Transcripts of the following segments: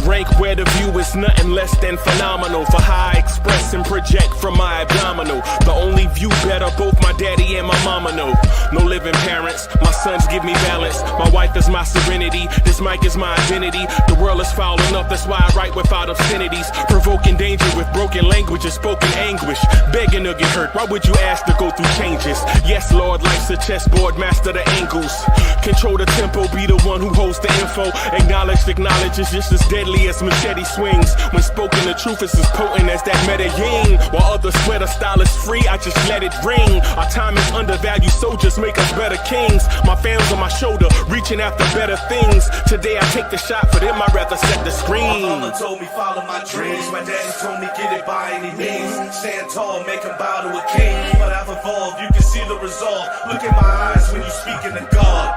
rank where the view is nothing less than phenomenal. For how I express and project from my abdominal. The only view better, both my daddy and my mama know. No living parents, my sons give me balance. My wife is my serenity, this mic is my identity. The world is foul enough, that's why I write without obscenities. Provoking danger with broken language and spoken anguish. Begging to get hurt, why would you ask to go through changes? Yes, Lord, life's a chessboard, master the angles. Control the tempo, be the one who holds the info. Acknowledge is just as deadly as machete swings. When spoken, the truth is as potent as that Medellin. While others swear the style is free, I just let it ring. Our time is undervalued, soldiers make us better kings. My fans on my shoulder, reaching after better things. Today I take the shot, for them I'd rather set the screen. My mama told me follow my dreams. My daddy told me get it by any means. Stand tall, make him bow to a king. But I've evolved, you can see the resolve. Look in my eyes when you speaking to God.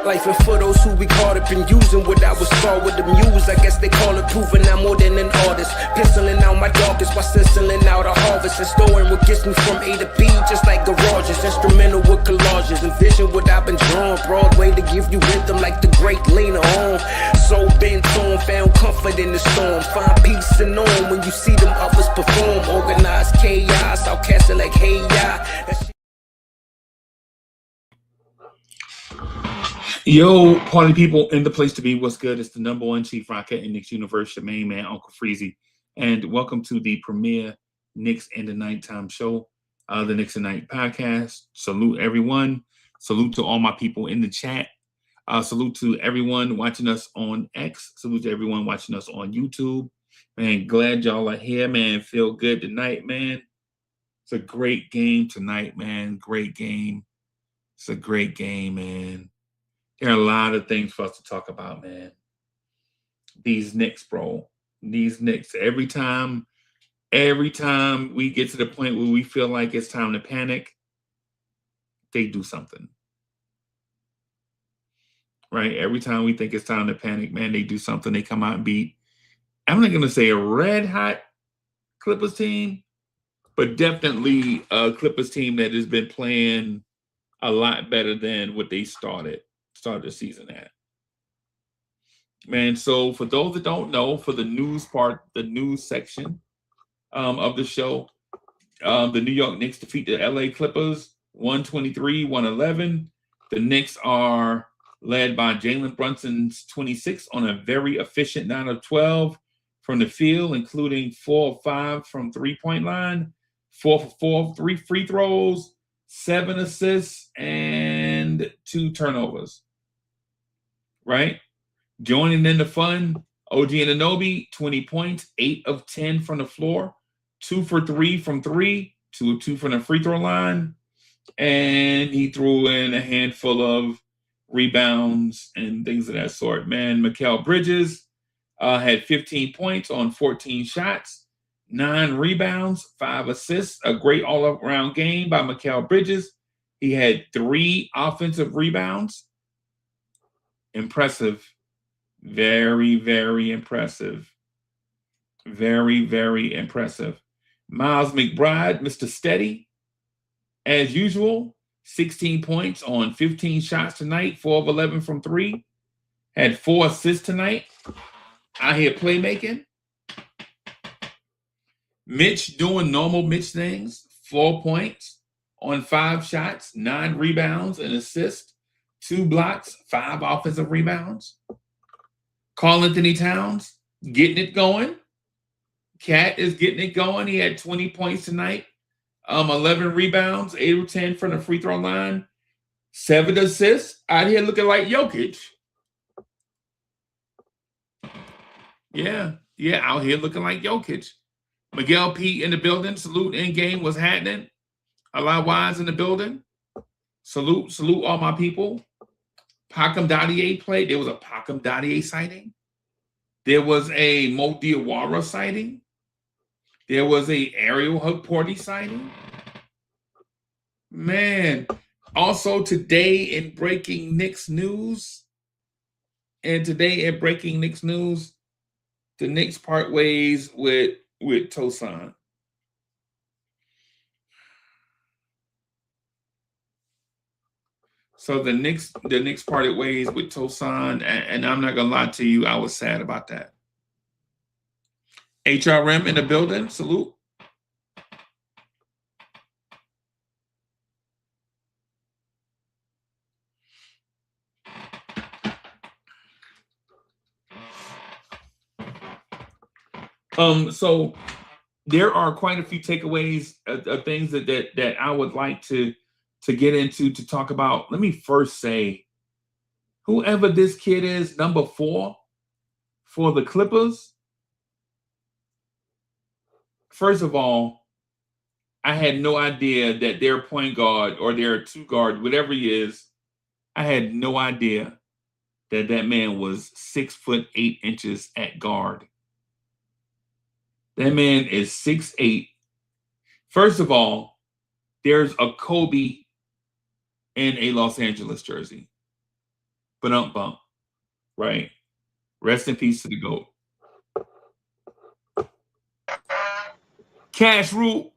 Life and for those who we caught up in using what I was taught with the muse. I guess they call it proving I'm more than an artist. Penciling out my darkest while stenciling out a harvest. And storing what gets me from A to B, just like garages. Instrumental with collages. Envision what I've been drawing. Broadway to give you rhythm like the great Lena on. So bent on, found comfort in the storm. Find peace and on when you see them others perform. Organized chaos, I'll cast it like hey ya. Yo, party people in the place to be. What's good? It's the number one chief rocker in Knicks universe, your main man, Uncle Freezie. And welcome to the premier Knicks in the Nighttime show, the Knicks and Night podcast. Salute everyone. Salute to all my people in the chat. Salute to everyone watching us on X. Salute to everyone watching us on YouTube. Man, glad y'all are here, man. Feel good tonight, man. It's a great game tonight, man. Great game. It's a great game, man. There are a lot of things for us to talk about, man. These Knicks, bro. These Knicks. Every time we get to the point where we feel like it's time to panic, they do something. Right? Every time we think it's time to panic, man, they do something. They come out and beat, I'm not going to say a red-hot Clippers team, but definitely a Clippers team that has been playing a lot better than what they started the season at. Man, so for those that don't know, for the news part, the news section of the show, the New York Knicks defeat the LA Clippers 123-111. The Knicks are led by Jalen Brunson's 26 on a very efficient 9 of 12 from the field, including 4 of 5 from three-point line, 4 for 4, 3 free throws, 7 assists, and 2 turnovers. Right? Joining in the fun, OG Anunoby, 20 points, 8 of 10 from the floor, 2 for 3 from 3, 2 of 2 from the free throw line, and he threw in a handful of rebounds and things of that sort. Man, Mikal Bridges had 15 points on 14 shots, 9 rebounds, 5 assists, a great all-around game by Mikal Bridges. He had 3 offensive rebounds. Impressive. Very, very impressive. Very, very impressive. Miles McBride, Mr. Steady, as usual, 16 points on 15 shots tonight, 4 of 11 from 3. Had 4 assists tonight. Out here playmaking. Mitch doing normal Mitch things, 4 points on 5 shots, 9 rebounds, and assists. 2 blocks, 5 offensive rebounds. Karl-Anthony Towns getting it going. Cat is getting it going. He had 20 points tonight. 11 rebounds, 8 of 10 from the free throw line. 7 assists. Out here looking like Jokic. Yeah, out here looking like Jokic. Miguel P. in the building. Salute in game. What's happening? A lot of wise in the building. Salute all my people. Pacom Dadier played. There was a Pacom Dadier sighting. There was a Mo Diawara sighting. There was a Ariel Hukporti sighting. Man. Also today in breaking Knicks news, the Knicks part ways with Tosan. So the Knicks parted ways with Tosan, and I'm not gonna lie to you, I was sad about that. HRM in the building. Salute. So there are quite a few takeaways of things that I would like to get into to talk about. Let me first say, whoever this kid is, number 4 for the Clippers. First of all, I had no idea that their point guard or their 2 guard, whatever he is, I had no idea that man was 6'8" at guard. That man is 6'8". First of all, there's a Kobe in a Los Angeles jersey. Bump, right? Rest in peace to the GOAT. Cash Rule.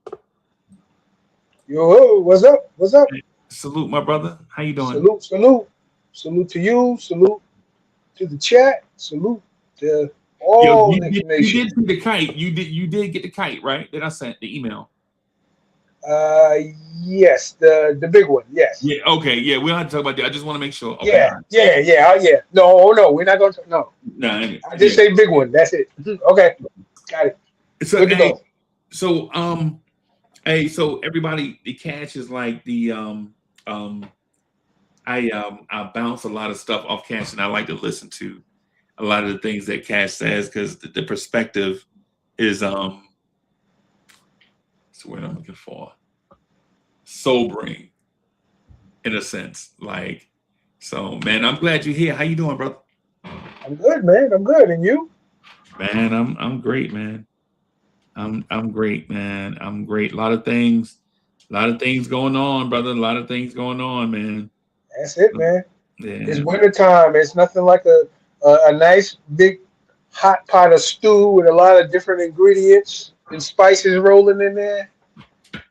Yo, what's up? What's up? Salute, my brother. How you doing? Salute, salute. Salute to you. Salute to the chat. Salute to all you Knicks Nation. did see the kite. You did get the kite, right? That I sent the email. Yes, the big one. Yes. Yeah. Okay. Yeah. We don't have to talk about that. I just want to make sure. Okay, Yeah. No, we're not going to. No. I just say big one. That's it. Okay. Got it. So, good to go. So everybody, the Cash is like the I bounce a lot of stuff off Cash, and I like to listen to a lot of the things that Cash says because the perspective is that's the word I'm looking for. Sobering, in a sense. Like, so man, I'm glad you're here. How you doing, brother? I'm good, man. I'm good, and you? Man, I'm great, man. I'm great, man. I'm great. A lot of things going on, brother. A lot of things going on, man. That's it, man. Yeah. It's winter time. It's nothing like a nice big hot pot of stew with a lot of different ingredients and spices rolling in there.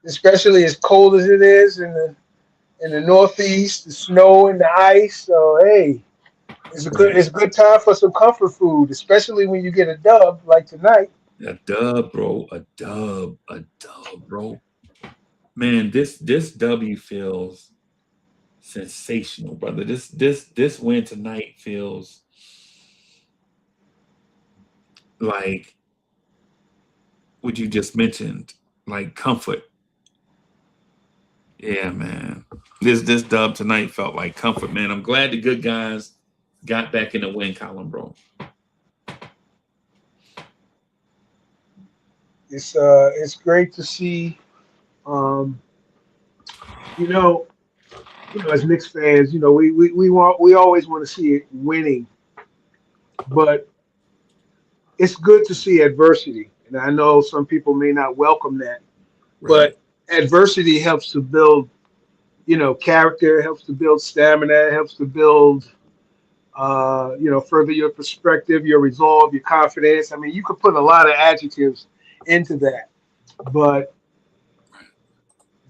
Especially as cold as it is in the Northeast, the snow and the ice. So hey, it's a good time for some comfort food, especially when you get a dub like tonight. A dub, bro. A dub, bro. Man, this W feels sensational, brother. This win tonight feels like what you just mentioned, like comfort. Yeah, man. This dub tonight felt like comfort, man. I'm glad the good guys got back in the win column, bro. It's great to see. As Knicks fans, we always want to see it winning, but it's good to see adversity. And I know some people may not welcome that, Right. but adversity helps to build, character, helps to build stamina, helps to build, further your perspective, your resolve, your confidence. I mean, you could put a lot of adjectives into that, but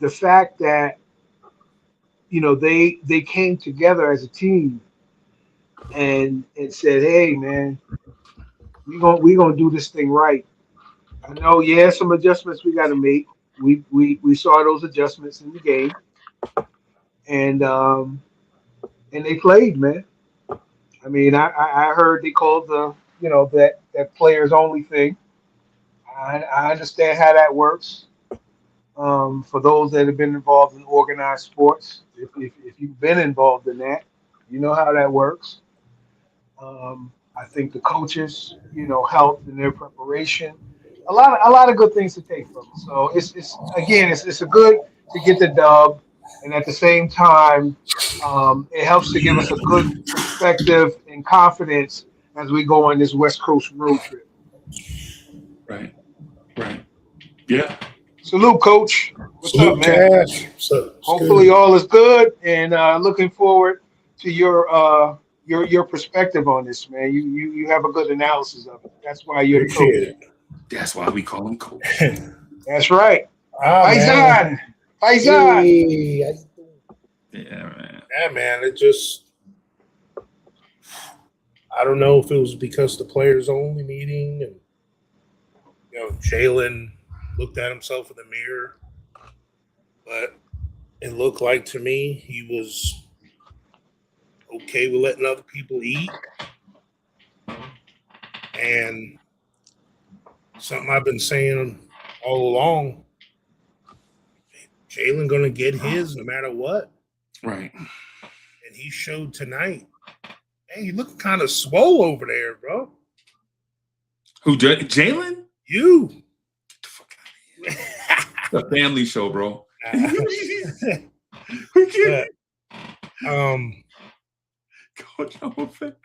the fact that they came together as a team and said, "Hey, man, we gonna do this thing right." I know, yeah, some adjustments we got to make. We saw those adjustments in the game, and they played, man. I mean, I heard they called that players only thing. I understand how that works. For those that have been involved in organized sports, if you've been involved in that, you know how that works. I think the coaches, helped in their preparation. A lot of good things to take from it. So it's a good to get the dub, and at the same time, it helps to give us a good perspective and confidence as we go on this West Coast road trip. Right. Yeah. Salute, Coach. What's up, man? Cash. Hopefully all is good, and looking forward to your perspective on this, man. You have a good analysis of it. That's why you're the coach. That's why we call him Coach. That's right. Faizan. Hey, Yeah, man. yeah, man. It just, I don't know if it was because the players only meeting, and Jalen looked at himself in the mirror, but it looked like to me he was okay with letting other people eat. And something I've been saying all along, Jalen gonna get his no matter what. Right. And he showed tonight. Hey, you look kind of swole over there, bro. Who, Jalen? You. Get the fuck out of here. It's a family show, bro. But, Coach,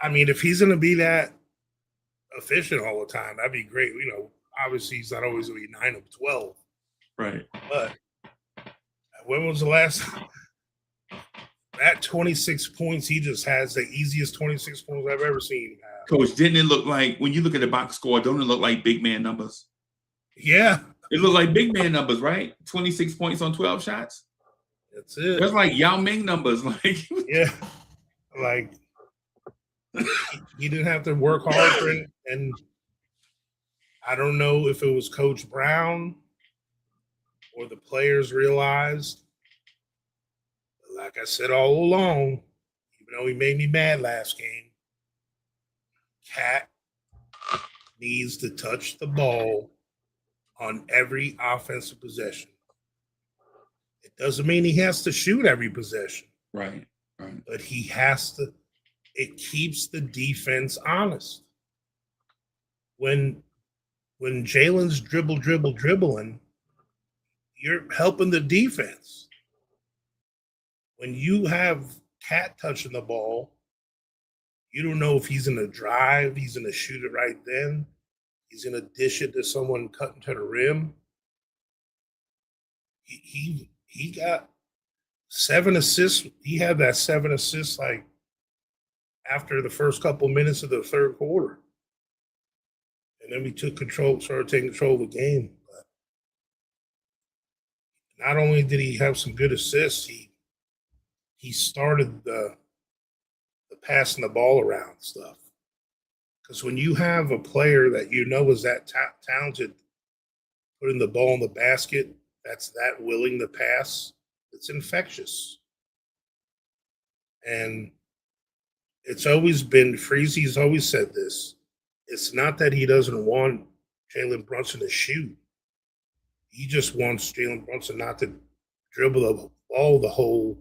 I mean, if he's gonna be that efficient all the time, that'd be great. Obviously he's not always gonna be 9 of 12. right. But when was the last that 26 points? He just has the easiest 26 points I've ever seen him have. Coach, didn't it look like, when you look at the box score, don't it look like big man numbers? Yeah. It looked like big man numbers, right? 26 points on 12 shots. That's it. That's like Yao Ming numbers. Like, Yeah. Like he didn't have to work hard for it. And I don't know if it was Coach Brown or the players realized. Like I said all along, even though he made me mad last game, Cat needs to touch the ball on every offensive possession. It doesn't mean he has to shoot every possession. right. But he has to. It keeps the defense honest. When Jalen's dribbling, you're helping the defense. When you have Cat touching the ball, you don't know if he's going to drive, he's going to shoot it right then, he's going to dish it to someone cutting to the rim. He got 7 assists. He had that 7 assists like after the first couple minutes of the third quarter. And then we started taking control of the game. But not only did he have some good assists, he started the passing the ball around stuff. Because when you have a player that you know is that talented, putting the ball in the basket, that's that willing to pass, it's infectious. And it's always been, Freezie's always said this, it's not that he doesn't want Jalen Brunson to shoot. He just wants Jalen Brunson not to dribble the ball the whole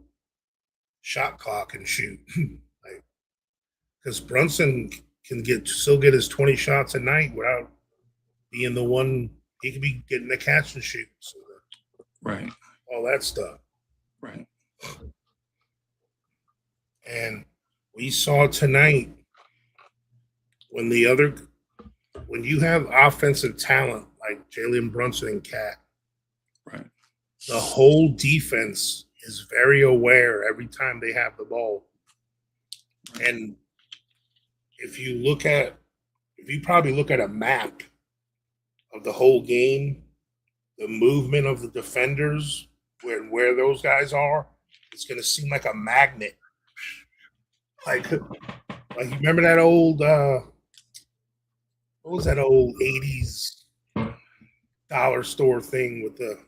shot clock and shoot. Because Brunson can still get his 20 shots a night without being the one. He could be getting the catch and shoot. So Right. all that stuff. Right. And we saw tonight when you have offensive talent like Jalen Brunson and Cat, Right. the whole defense is very aware every time they have the ball. And if you probably look at a map of the whole game, the movement of the defenders, where those guys are, it's going to seem like a magnet. Like you remember that old, what was that old 80s dollar store thing with the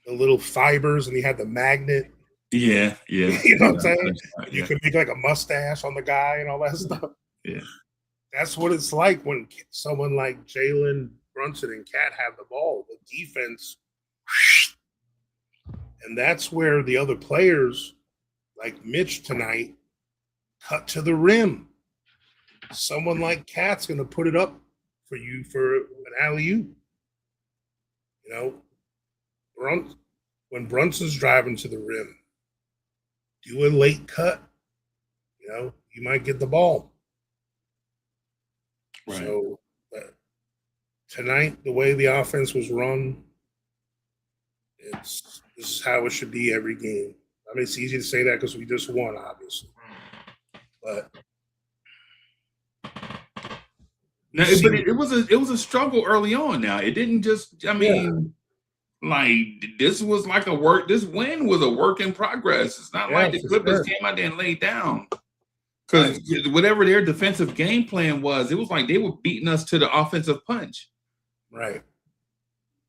little fibers and he had the magnet? Yeah. You know what I'm saying? Right, You can make like a mustache on the guy and all that stuff. Yeah. That's what it's like when someone like Jalen Brunson and Cat have the ball. The defense, and that's where the other players, like Mitch tonight, cut to the rim. Someone like Cat's going to put it up for you for an alley-oop. When Brunson's driving to the rim, do a late cut, you might get the ball. Right. So tonight, the way the offense was run, this is how it should be every game. I mean, it's easy to say that because we just won, obviously. But it was a struggle early on. Now it didn't just. I mean, like this was like a work. This win was a work in progress. It's not like the Clippers came out there and laid down. Because whatever their defensive game plan was, it was like they were beating us to the offensive punch. Right.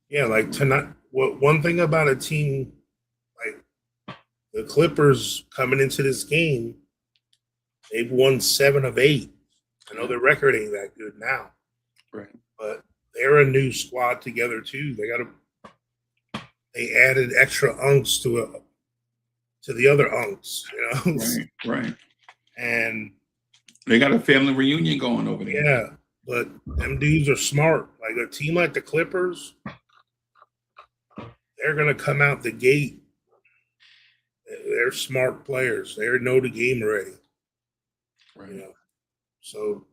Yeah, like tonight. One thing about a team like the Clippers coming into this game, they've won 7 of 8. I know their record ain't that good now, Right. but they're a new squad together too. They added extra unks to the other unks, you know. Right. And They got a family reunion going over there. yeah, but them dudes are smart. Like a team like the Clippers, they're gonna come out the gate. They're smart players. They know the game already. Right. You know? So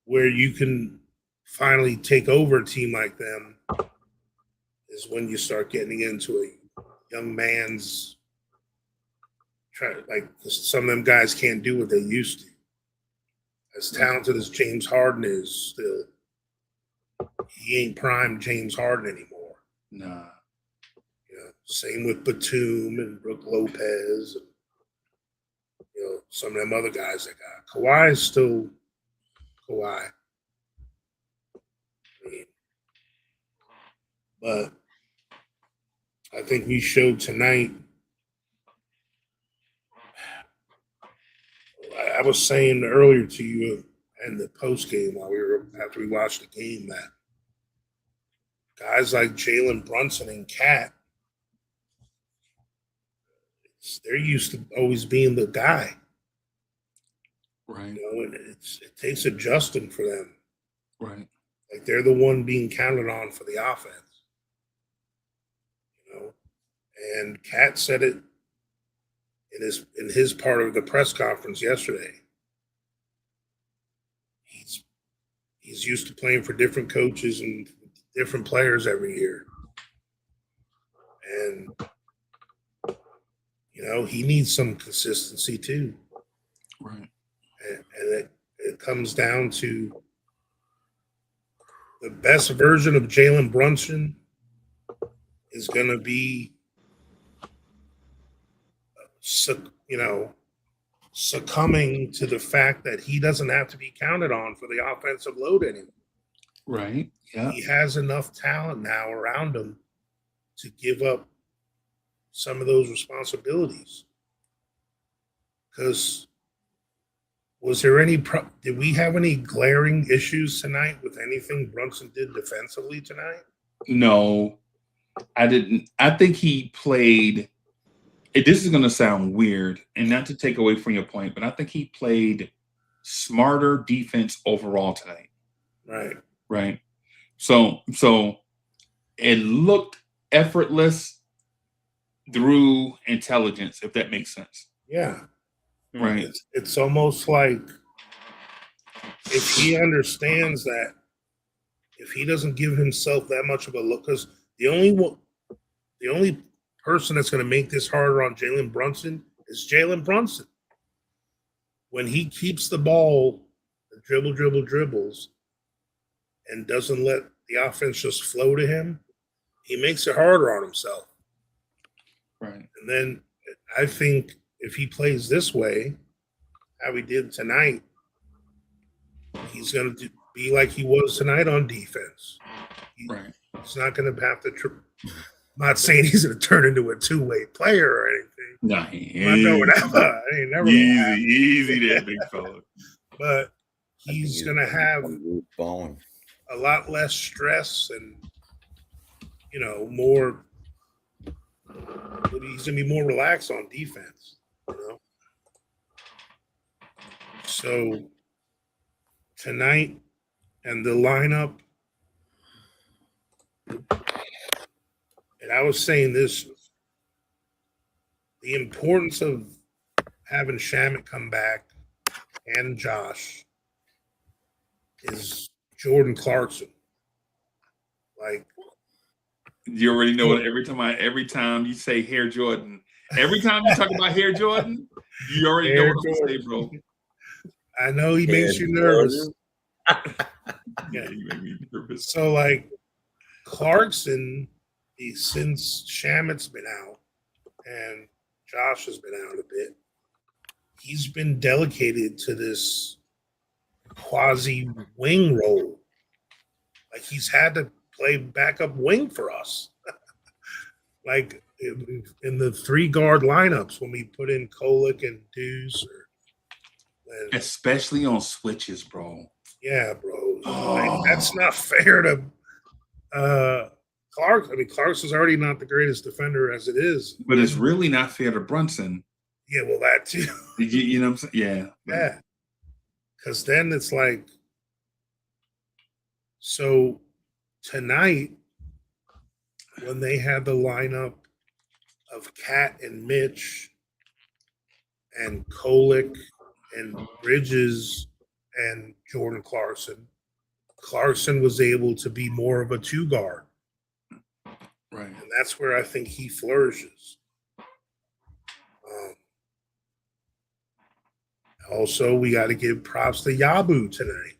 where you can finally take over a team like them is when you start getting into a young man's like some of them guys can't do what they used to. As talented as James Harden is still, he ain't prime James Harden anymore. Nah. You know, same with Batum and Brook Lopez and some of them other guys that got. Kawhi is still Kawhi. I mean, but I think we showed tonight. I was saying earlier to you in the post game after we watched the game that guys like Jalen Brunson and Cat, they're used to always being the guy. Right. And it takes adjusting for them. Right. Like they're the one being counted on for the offense. And Cat said it in his part of the press conference yesterday. He's used to playing for different coaches and different players every year. And he needs some consistency too. Right. And it comes down to the best version of Jalen Brunson is going to be, succumbing to the fact that he doesn't have to be counted on for the offensive load anymore. Right. Yeah. He has enough talent now around him to give up some of those responsibilities. Because did we have any glaring issues tonight with anything Brunson did defensively tonight? No, I didn't. I think he played. This is going to sound weird, and not to take away from your point, but I think he played smarter defense overall tonight. Right. Right. So it looked effortless through intelligence, if that makes sense. Yeah. Right. It's almost like if he understands that, if he doesn't give himself that much of a look, because the only person that's going to make this harder on Jalen Brunson is Jalen Brunson. When he keeps the ball, dribbles, and doesn't let the offense just flow to him, he makes it harder on himself. Right. And then I think if he plays this way, how he did tonight, he's going to be like he was tonight on defense. Right. He's not going to have to. I'm not saying he's going to turn into a two-way player or anything. No, I ain't never easy there, big fella. But he's going to have a lot less stress and more. He's going to be more relaxed on defense. So tonight and the lineup, and I was saying this, the importance of having Shamet come back and Josh is Jordan Clarkson. Like, you already know it. Every time you say Hair Jordan, every time you talk about Hair Jordan, you already know what I'm gonna say, bro. I know he makes you nervous. Yeah, you make me nervous. So, like, Clarkson, since Shamet's been out and Josh has been out a bit, he's been delegated to this quasi wing role. Like he's had to play backup wing for us. Like in the 3-guard lineups when we put in Kolick and Deuce, especially on switches, bro. Yeah, bro. Like, that's not fair to Clark. I mean, Clarkson's already not the greatest defender as it is, but it's really not fair to Brunson. Yeah, well, that too. You know what I'm saying? Yeah, yeah. Because then it's like, so tonight when they had the lineup of Cat and Mitch and Kolick and Bridges and Jordan Clarkson was able to be more of a 2-guard. Right. And that's where I think he flourishes. Also, we got to give props to Yabu tonight.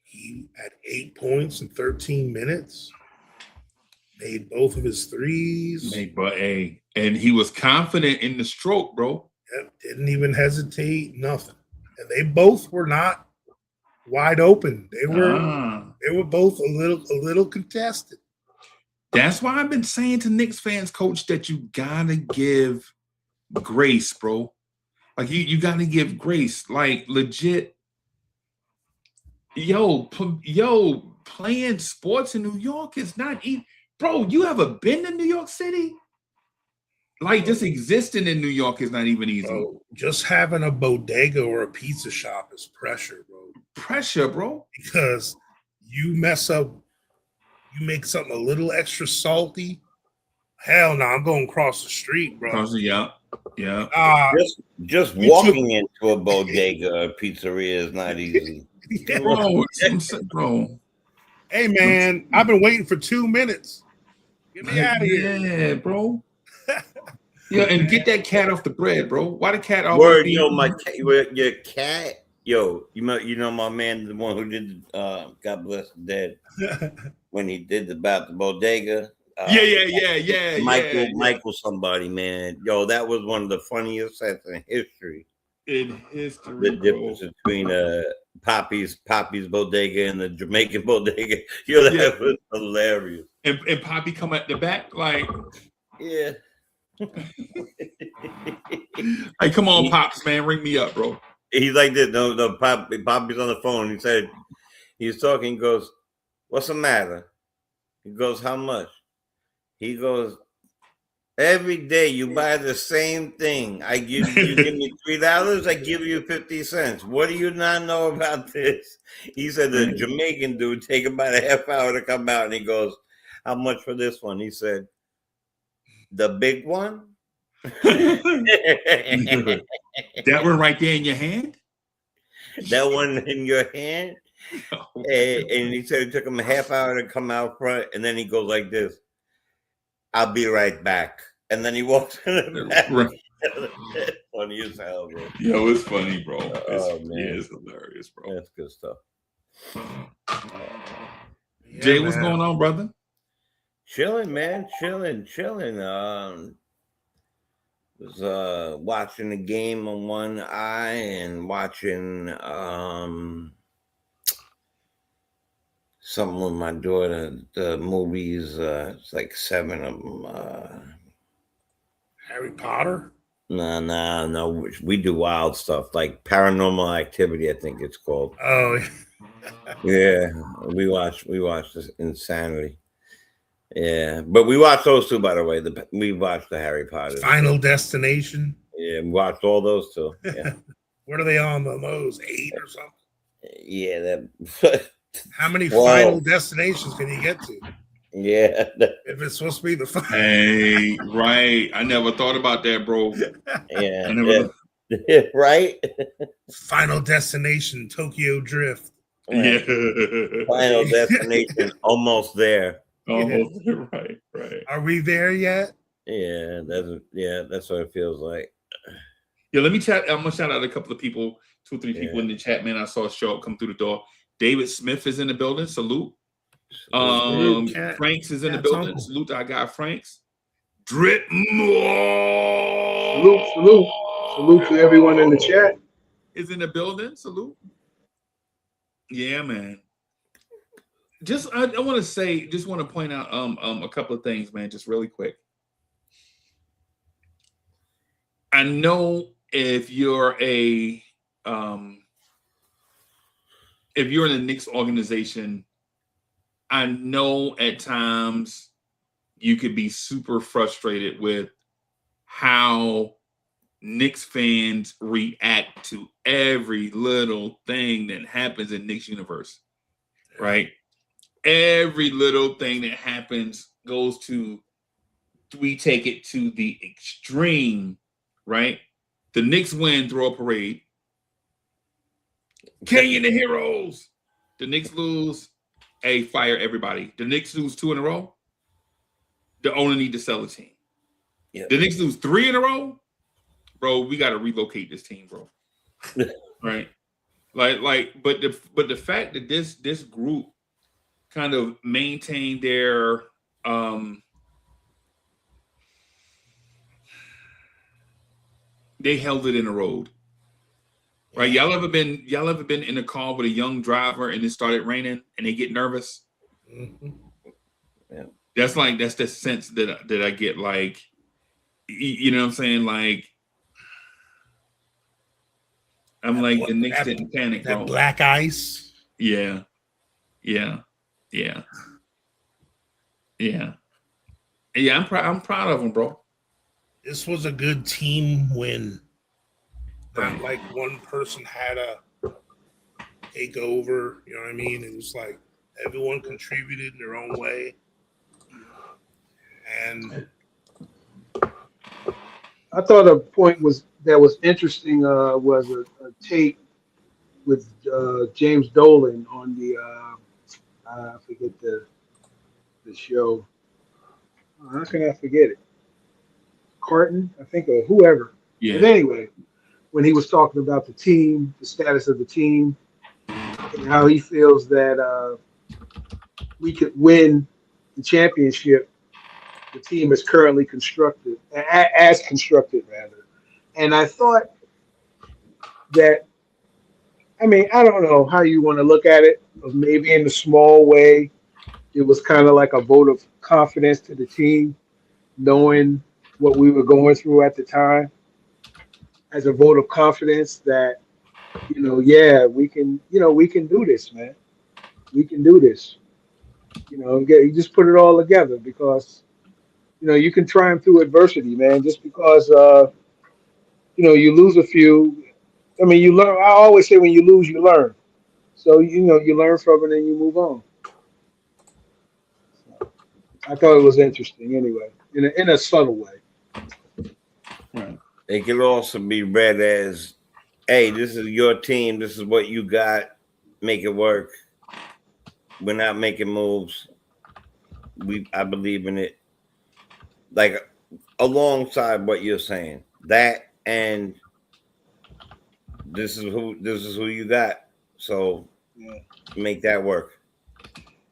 He had 8 points in 13 minutes. Made both of his threes. And he was confident in the stroke, bro. Yep, didn't even hesitate, nothing. And they both were not wide open. They were both a little contested. That's why I've been saying to Knicks fans, coach, that you gotta give grace, bro. Like you gotta give grace. Like legit. Playing sports in New York is not easy. Bro, you ever been to New York City? Like, just existing in New York is not even easy. Bro, just having a bodega or a pizza shop is pressure, bro. Pressure, bro. Because you mess up, you make something a little extra salty. Hell no, I'm going across the street, bro. Yeah. Just walking into a bodega or pizzeria is not easy. Yeah. Bro. Hey, man, I've been waiting for 2 minutes. Get me out of here. Yeah, bro. Yeah, and get that cat off the bread, bro. Why the cat always Word, your cat, you know my man, the one who did God bless the dead, when he did about the bodega. Yeah. Michael somebody, man. Yo, that was one of the funniest sets in history. The difference between Poppy's bodega and the Jamaican bodega. That was hilarious. And Poppy come at the back like, yeah. Like, come on, Pops, man, ring me up, bro. He's like this. No, Poppy's on the phone. He said, he's talking, he goes, what's the matter? He goes, how much? He goes, every day you buy the same thing. You give me $3, I give you 50 cents. What do you not know about this? He said the Jamaican dude take about a half hour to come out, and he goes, how much for this one? He said, the big one? That one right there in your hand? That one in your hand? And he said it took him a half hour to come out front, and then he goes like this, I'll be right back. And then he walks in the back. Right. Funny as hell, bro. Yo, it's funny, bro. Man. It's hilarious, bro. That's good stuff. Jay, what's going on, brother? Chilling, man. Chilling. Was watching the game on one eye and watching something with my daughter. The movies, it's like 7 of them. Harry Potter? No. We do wild stuff like Paranormal Activity, I think it's called. Oh, yeah. We watched this Insanity. Yeah, but we watched those two, by the way. We watched the Harry Potter. Final Destination. Yeah, we watched all those two. Yeah. What are they on those? 8 or something? Yeah, that. How many Final Destinations can you get to? Yeah. If it's supposed to be the final. Hey, right. I never thought about that, bro. Yeah. Right? Final Destination, Tokyo Drift. Yeah. Final Destination, almost there. Almost right. Are we there yet? Yeah, that's what it feels like. Yeah, let me chat. I'm gonna shout out a couple of people, 2 or 3 people in the chat, man. I saw show up come through the door. David Smith is in the building. Salute. Franks is in the building. Uncle. Salute to our guy Franks. Drip. Salute to everyone in the chat. Is in the building. Salute. Yeah, man. I want to say, just want to point out a couple of things, man, just really quick. I know if you're in the Knicks organization, I know at times you could be super frustrated with how Knicks fans react to every little thing that happens in Knicks universe, right? Every little thing that happens goes to, we take it to the extreme, right? The Knicks win, throw a parade. Canyon the Heroes. The Knicks lose, hey, fire everybody. The Knicks lose 2 in a row, the owner need to sell the team. Yep. The Knicks lose 3 in a row, bro, we got to relocate this team, bro. Right? But the fact that this group kind of maintained their they held it in the road. Right? Y'all ever been in a car with a young driver and it started raining and they get nervous? Mm-hmm. Yeah. That's the sense that I get, like, you know what I'm saying? Like, I'm like, the Knicks didn't panic, bro. That black ice. Yeah. Yeah. I'm proud of them, bro. This was a good team win. Not Right. like one person had a take over. You know what I mean? It was like everyone contributed in their own way. And I thought a point that was interesting was a tape with James Dolan on the I forget the show. How can I forget it? Carton, I think, or whoever. Yeah. But anyway, when he was talking about the team, the status of the team, and how he feels that we could win the championship, the team is currently constructed, as constructed rather. And I thought that, I mean, I don't know how you want to look at it, but maybe in a small way, it was kind of like a vote of confidence to the team, knowing what we were going through at the time, as a vote of confidence that, yeah, we can do this, man. We can do this. You just put it all together because, you can triumph through adversity, man. Just because, you lose a few. I mean, you learn. I always say when you lose, you learn. So, you learn from it and you move on. I thought it was interesting anyway, in a subtle way. Right. It could also be read as, hey, this is your team. This is what you got. Make it work. We're not making moves. I believe in it. Like, alongside what you're saying, that and this is who you got. So Yeah. make that work.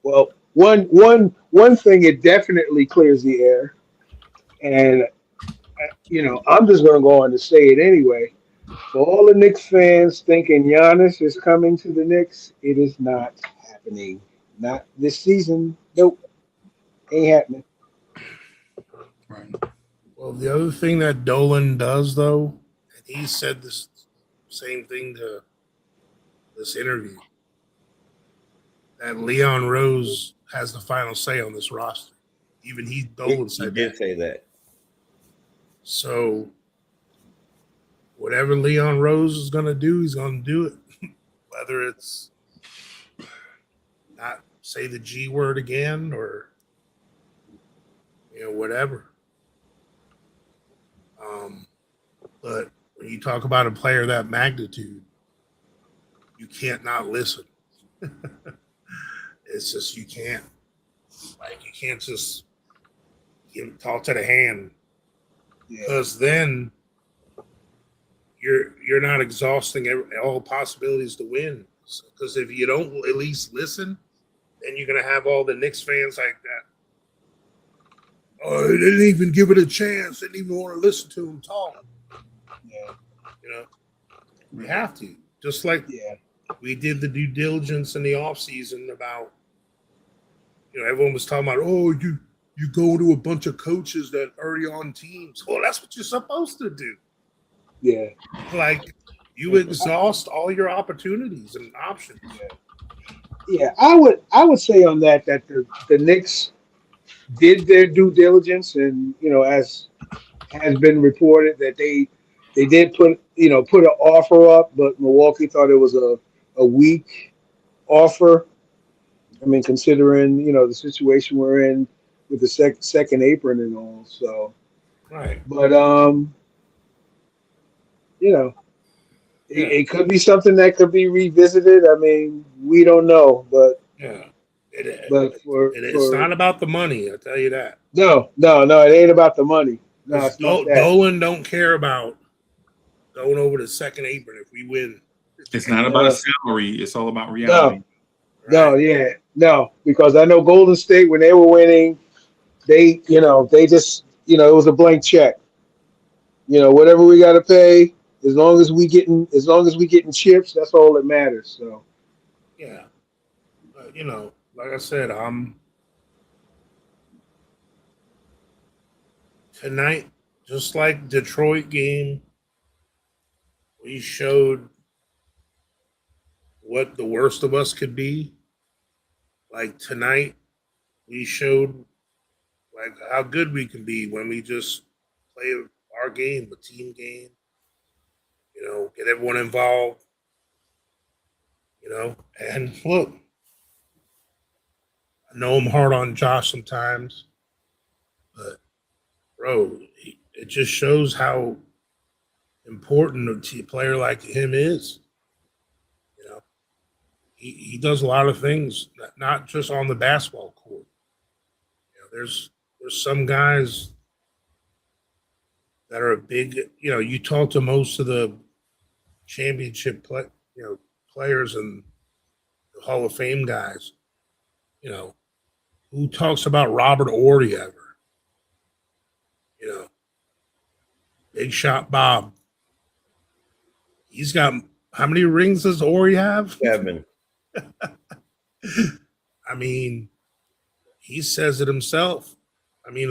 Well, one thing, it definitely clears the air, and I'm just going to go on to say it anyway. For all the Knicks fans thinking Giannis is coming to the Knicks, it is not happening. Not this season. Nope, ain't happening. Right. well, the other thing that Dolan does, though, and he said this same thing to this interview, that Leon Rose has the final say on this roster. Even Dolan He said did that. say that. So whatever Leon Rose is going to do, he's going to do it. Whether it's not say the G word again or, whatever. But when you talk about a player of that magnitude, you can't not listen. It's just, you can't. Like, you can't just talk to the hand. Because then you're not exhausting all possibilities to win. Because if you don't at least listen, then you're going to have all the Knicks fans like that. Oh, they didn't even give it a chance. They didn't even want to listen to him talk. Yeah. We have to. Just like we did the due diligence in the offseason about everyone was talking about, oh, you go to a bunch of coaches that are already on teams. Well, that's what you're supposed to do. Yeah. Like, you exhaust all your opportunities and options. Yeah, I would say on that the Knicks did their due diligence, and as has been reported that they did put an offer up, but Milwaukee thought it was a weak offer. I mean, considering the situation we're in with the second apron and all. So, Right. but Yeah. it could be something that could be revisited. I mean, we don't know, but Yeah. It's for not about the money, I'll tell you that. no, it ain't about the money. No, Because it's not that. Dolan don't care about going over the second apron if we win. It's not about a salary. It's all about No, reality. no, Right. yeah, no, because I know Golden State when they were winning, they just it was a blank check. Whatever we got to pay, as long as we getting chips, that's all that matters. So Yeah. But, like I said, tonight, just like Detroit game, we showed what the worst of us could be. Like tonight, we showed like how good we can be when we just play our game, the team game. Get everyone involved. And look, I know I'm hard on Josh sometimes, but bro, it just shows how important a player like him is. You know, he does a lot of things, not just on the basketball court. There's some guys that are big. You talk to most of the players and the Hall of Fame guys. Who talks about Robert Ory ever? Big Shot Bob. He's got how many rings does Ory have? 7. I mean, he says it himself. I mean,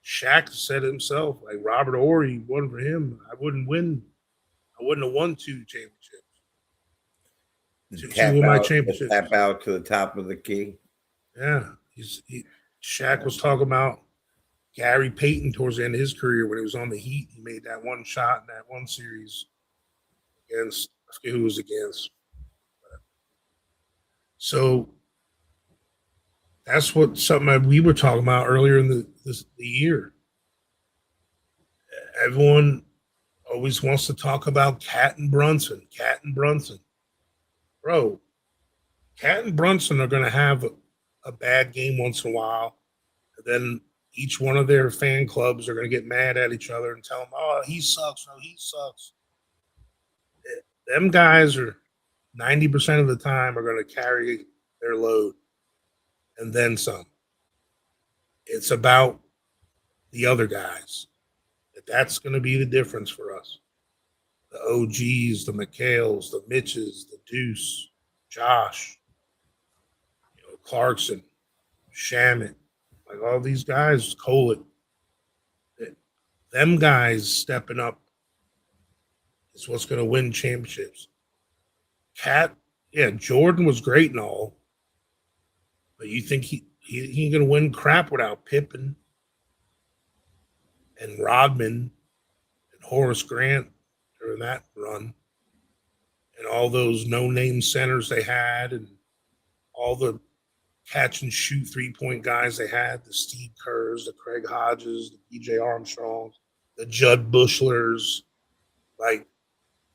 Shaq said it himself. Like Robert Ory, wasn't for him, I wouldn't win. I wouldn't have won 2 championships. Two of my championships. Tap out to the top of the key. Yeah, Shaq was talking about Gary Payton towards the end of his career when he was on the Heat. He made that one shot in that one series against, I forget who it was against. So that's something we were talking about earlier in the year. Everyone always wants to talk about Cat and Brunson. Bro, Cat and Brunson are going to have a bad game once in a while. And then each one of their fan clubs are going to get mad at each other and tell them, oh, he sucks. No, he sucks. Them guys are 90% of the time are going to carry their load and then some. It's about the other guys. That's going to be the difference for us. The OGs, the McHales, the Mitches, the Deuce, Josh, Clarkson, Shamit, like all these guys, Colett. Them guys stepping up is what's going to win championships. Jordan was great and all, but you think he ain't going to win crap without Pippen and Rodman and Horace Grant during that run and all those no-name centers they had and all the catch and shoot 3-point guys they had, the Steve Kerrs, the Craig Hodges, the PJ Armstrongs, the Judd Bushlers, like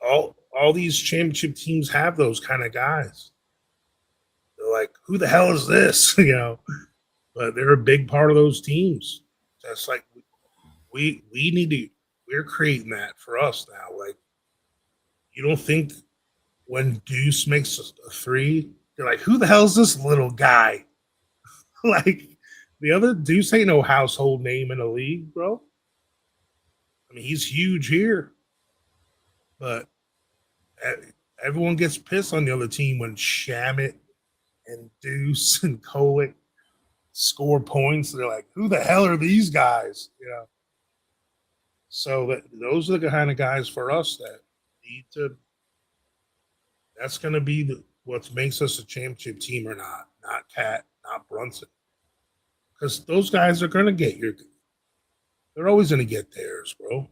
all these championship teams have those kind of guys. They're like, who the hell is this? But they're a big part of those teams. That's like we need to. We're creating that for us now. Like, you don't think when Deuce makes a 3, you're like, who the hell is this little guy? Like, the other Deuce ain't no household name in the league, bro. I mean, he's huge here, but everyone gets pissed on the other team when Shamit and Deuce and Kolek score points. They're like, who the hell are these guys? You know. So those are the kind of guys for us that need to. That's going to be what makes us a championship team or not. Not Cat, not Brunson, because those guys are going to get your. They're always going to get theirs, bro.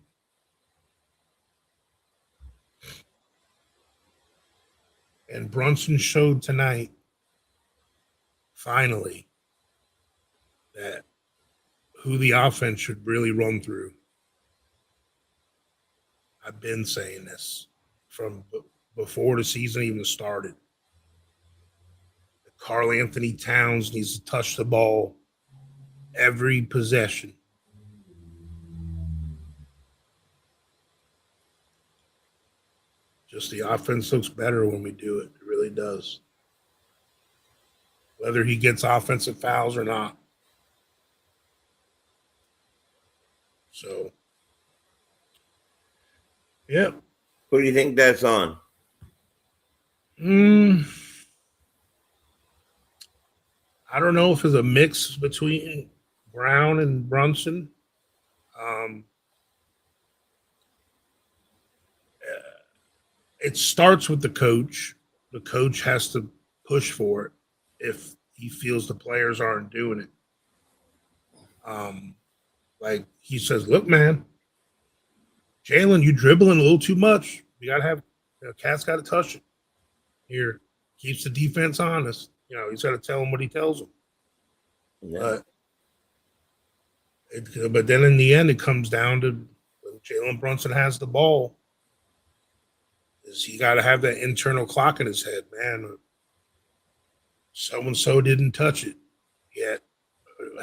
And Brunson showed tonight, finally, that who the offense should really run through. I've been saying this from before the season even started. Karl Anthony Towns needs to touch the ball every possession. Just the offense looks better when we do it. It really does. Whether he gets offensive fouls or not. So, yeah. Who do you think that's on? I don't know if it's a mix between Brown and Brunson. It starts with the coach. The coach has to push for it if he feels the players aren't doing it. Like he says, look, man, Jalen, you dribbling a little too much. You gotta have Cat's got to touch it. Here, keeps the defense honest. You know, he's got to tell him what he tells him. Yeah. But then in the end, it comes down to when Jalen Brunson has the ball. Is he got to have that internal clock in his head, man? So and so didn't touch it yet.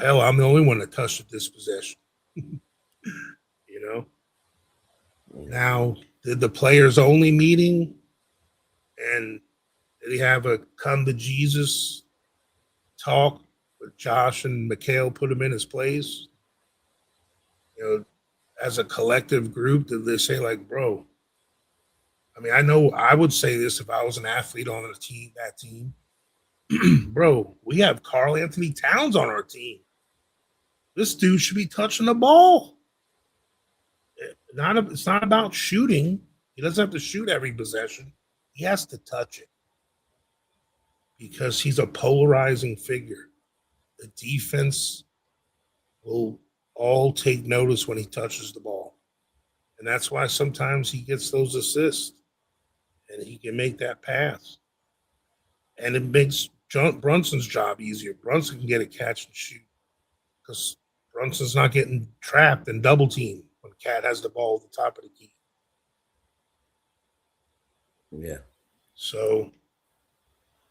Hell, I'm the only one that touched it this possession. You know. Now, did the players only meeting, and did he have a come to Jesus talk with Josh and Mikhail, put him in his place? You know, as a collective group, did they say like, bro? I mean, I know I would say this if I was an athlete on the team, that team. Bro, we have Karl Anthony Towns on our team. This dude should be touching the ball. It's not about shooting. He doesn't have to shoot every possession. He has to touch it because he's a polarizing figure. The defense will all take notice when he touches the ball. And that's why sometimes he gets those assists and he can make that pass. And it makes Brunson's job easier. Brunson can get a catch and shoot because Brunson's not getting trapped and double teamed when Cat has the ball at the top of the key. Yeah. So,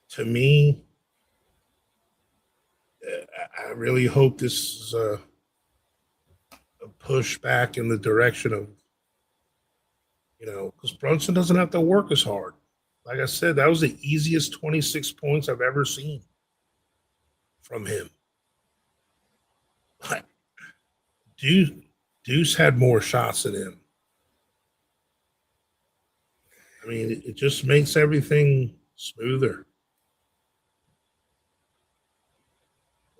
to me, I really hope this is a push back in the direction of, you know, because Brunson doesn't have to work as hard. Like I said, that was the easiest 26 points I've ever seen from him. But Deuce had more shots than him. I mean, it just makes everything smoother.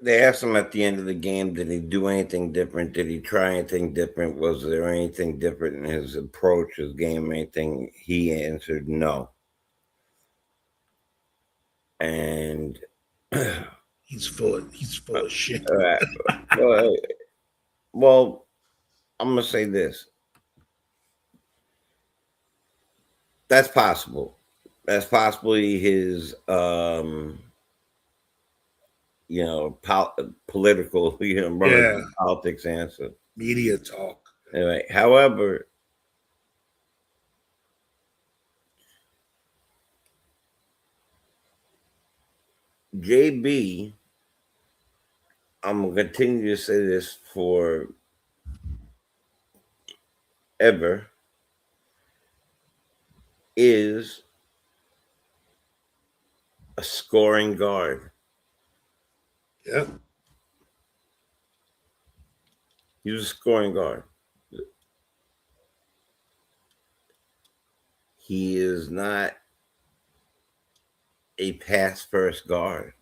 They asked him at the end of the game, did he do anything different? Did he try anything different? Was there anything different in his approach, his game, anything? He answered no. And he's full of shit. Well, I'm gonna say this. That's possible. That's possibly his political, politics answer. Media talk. Anyway, however, JB, I'm going to continue to say this for ever, is a scoring guard. Yeah. He's a scoring guard. He is not a pass first guard.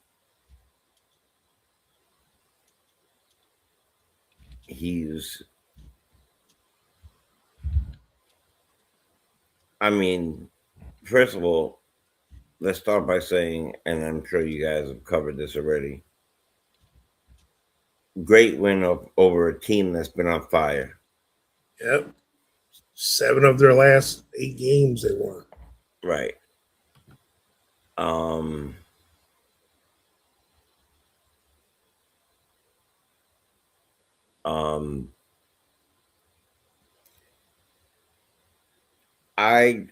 he's. I mean, first of all, let's start by saying, and I'm sure you guys have covered this already. Great win over a team that's been on fire. Yep. 7 of their last 8 games they won. Right. I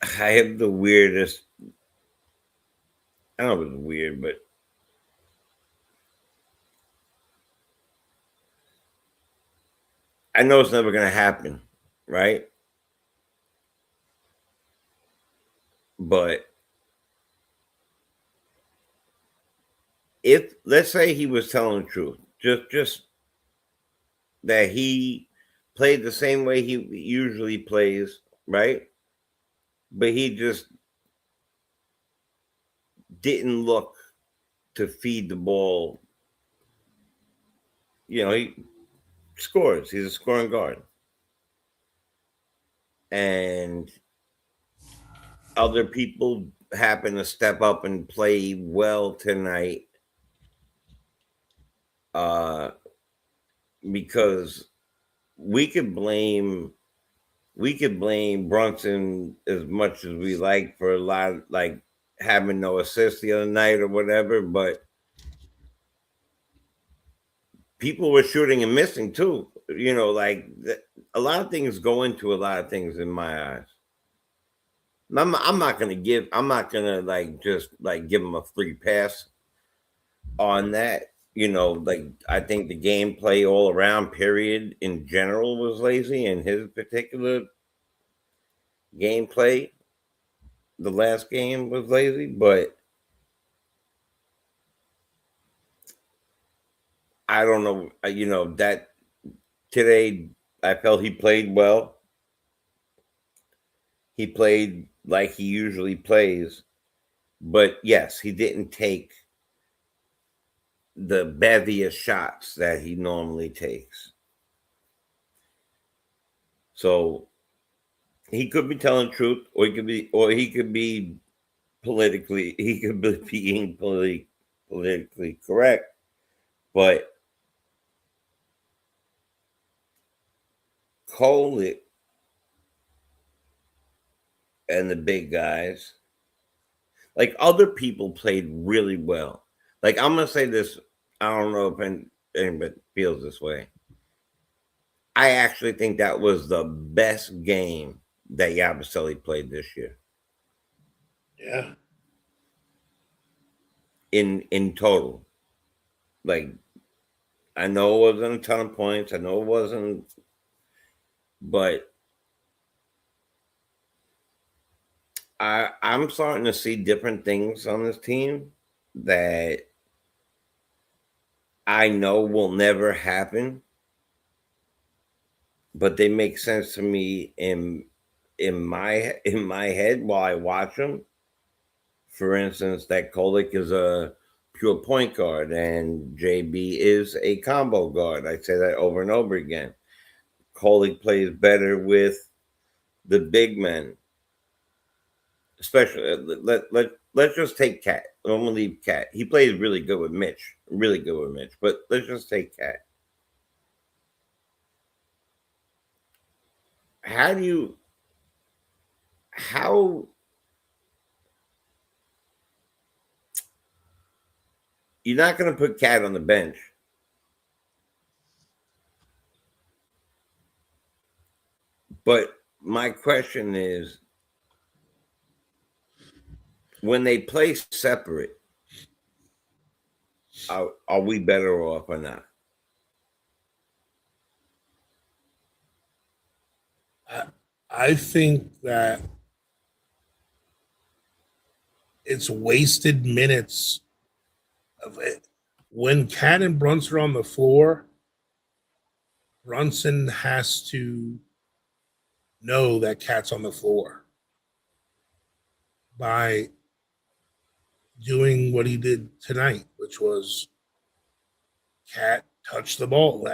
have the weirdest. I don't know if it's weird, but I know it's never going to happen, right? But if, let's say he was telling the truth, just that he played the same way he usually plays, right? But he just didn't look to feed the ball. You know, he scores. He's a scoring guard. And other people happen to step up and play well tonight. Because we could blame Brunson as much as we like for a lot of, like, having no assists the other night or whatever, but people were shooting and missing too. You know, like a lot of things go into a lot of things in my eyes. I'm not gonna like just like give him a free pass on that. You know, like I think the gameplay all around, period, in general was lazy, and his particular gameplay, the last game was lazy, but I don't know. You know, that today I felt he played well. He played like he usually plays, but yes, he didn't take the bevy of shots that he normally takes. So he could be telling the truth, or he could be being politically correct, but Cole and the big guys, like other people played really well. Like I'm gonna say this, I don't know if anybody feels this way. I actually think that was the best game that Yabusele played this year. Yeah. In total. Like, I know it wasn't a ton of points. I know it wasn't, but I'm starting to see different things on this team that I know will never happen, but they make sense to me in my head while I watch them. For instance, that Kolik is a pure point guard and JB is a combo guard. I say that over and over again. Kolik plays better with the big men, especially. Let's just take Cat. I'm gonna leave Cat. He plays really good with Mitch. Really good with Mitch. But let's just take Cat. How you're not going to put Cat on the bench? But my question is, when they play separate, are we better off or not? I think that it's wasted minutes of it. When Cat and Brunson are on the floor, Brunson has to know that Cat's on the floor by doing what he did tonight, which was Cat touch the ball.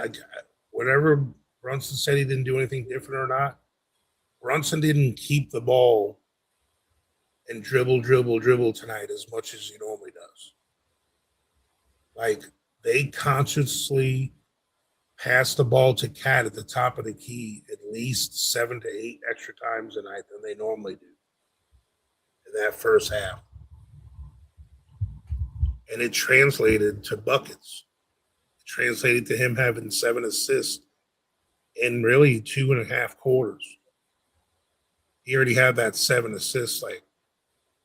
whatever Brunson said he didn't do anything different or not, Brunson didn't keep the ball and dribble tonight as much as he normally does. Like, they consciously pass the ball to Cat at the top of the key at least 7 to 8 extra times a night than they normally do in that first half. And it translated to buckets. It translated to him having 7 assists in really 2.5 quarters. He already had that 7 assists, like,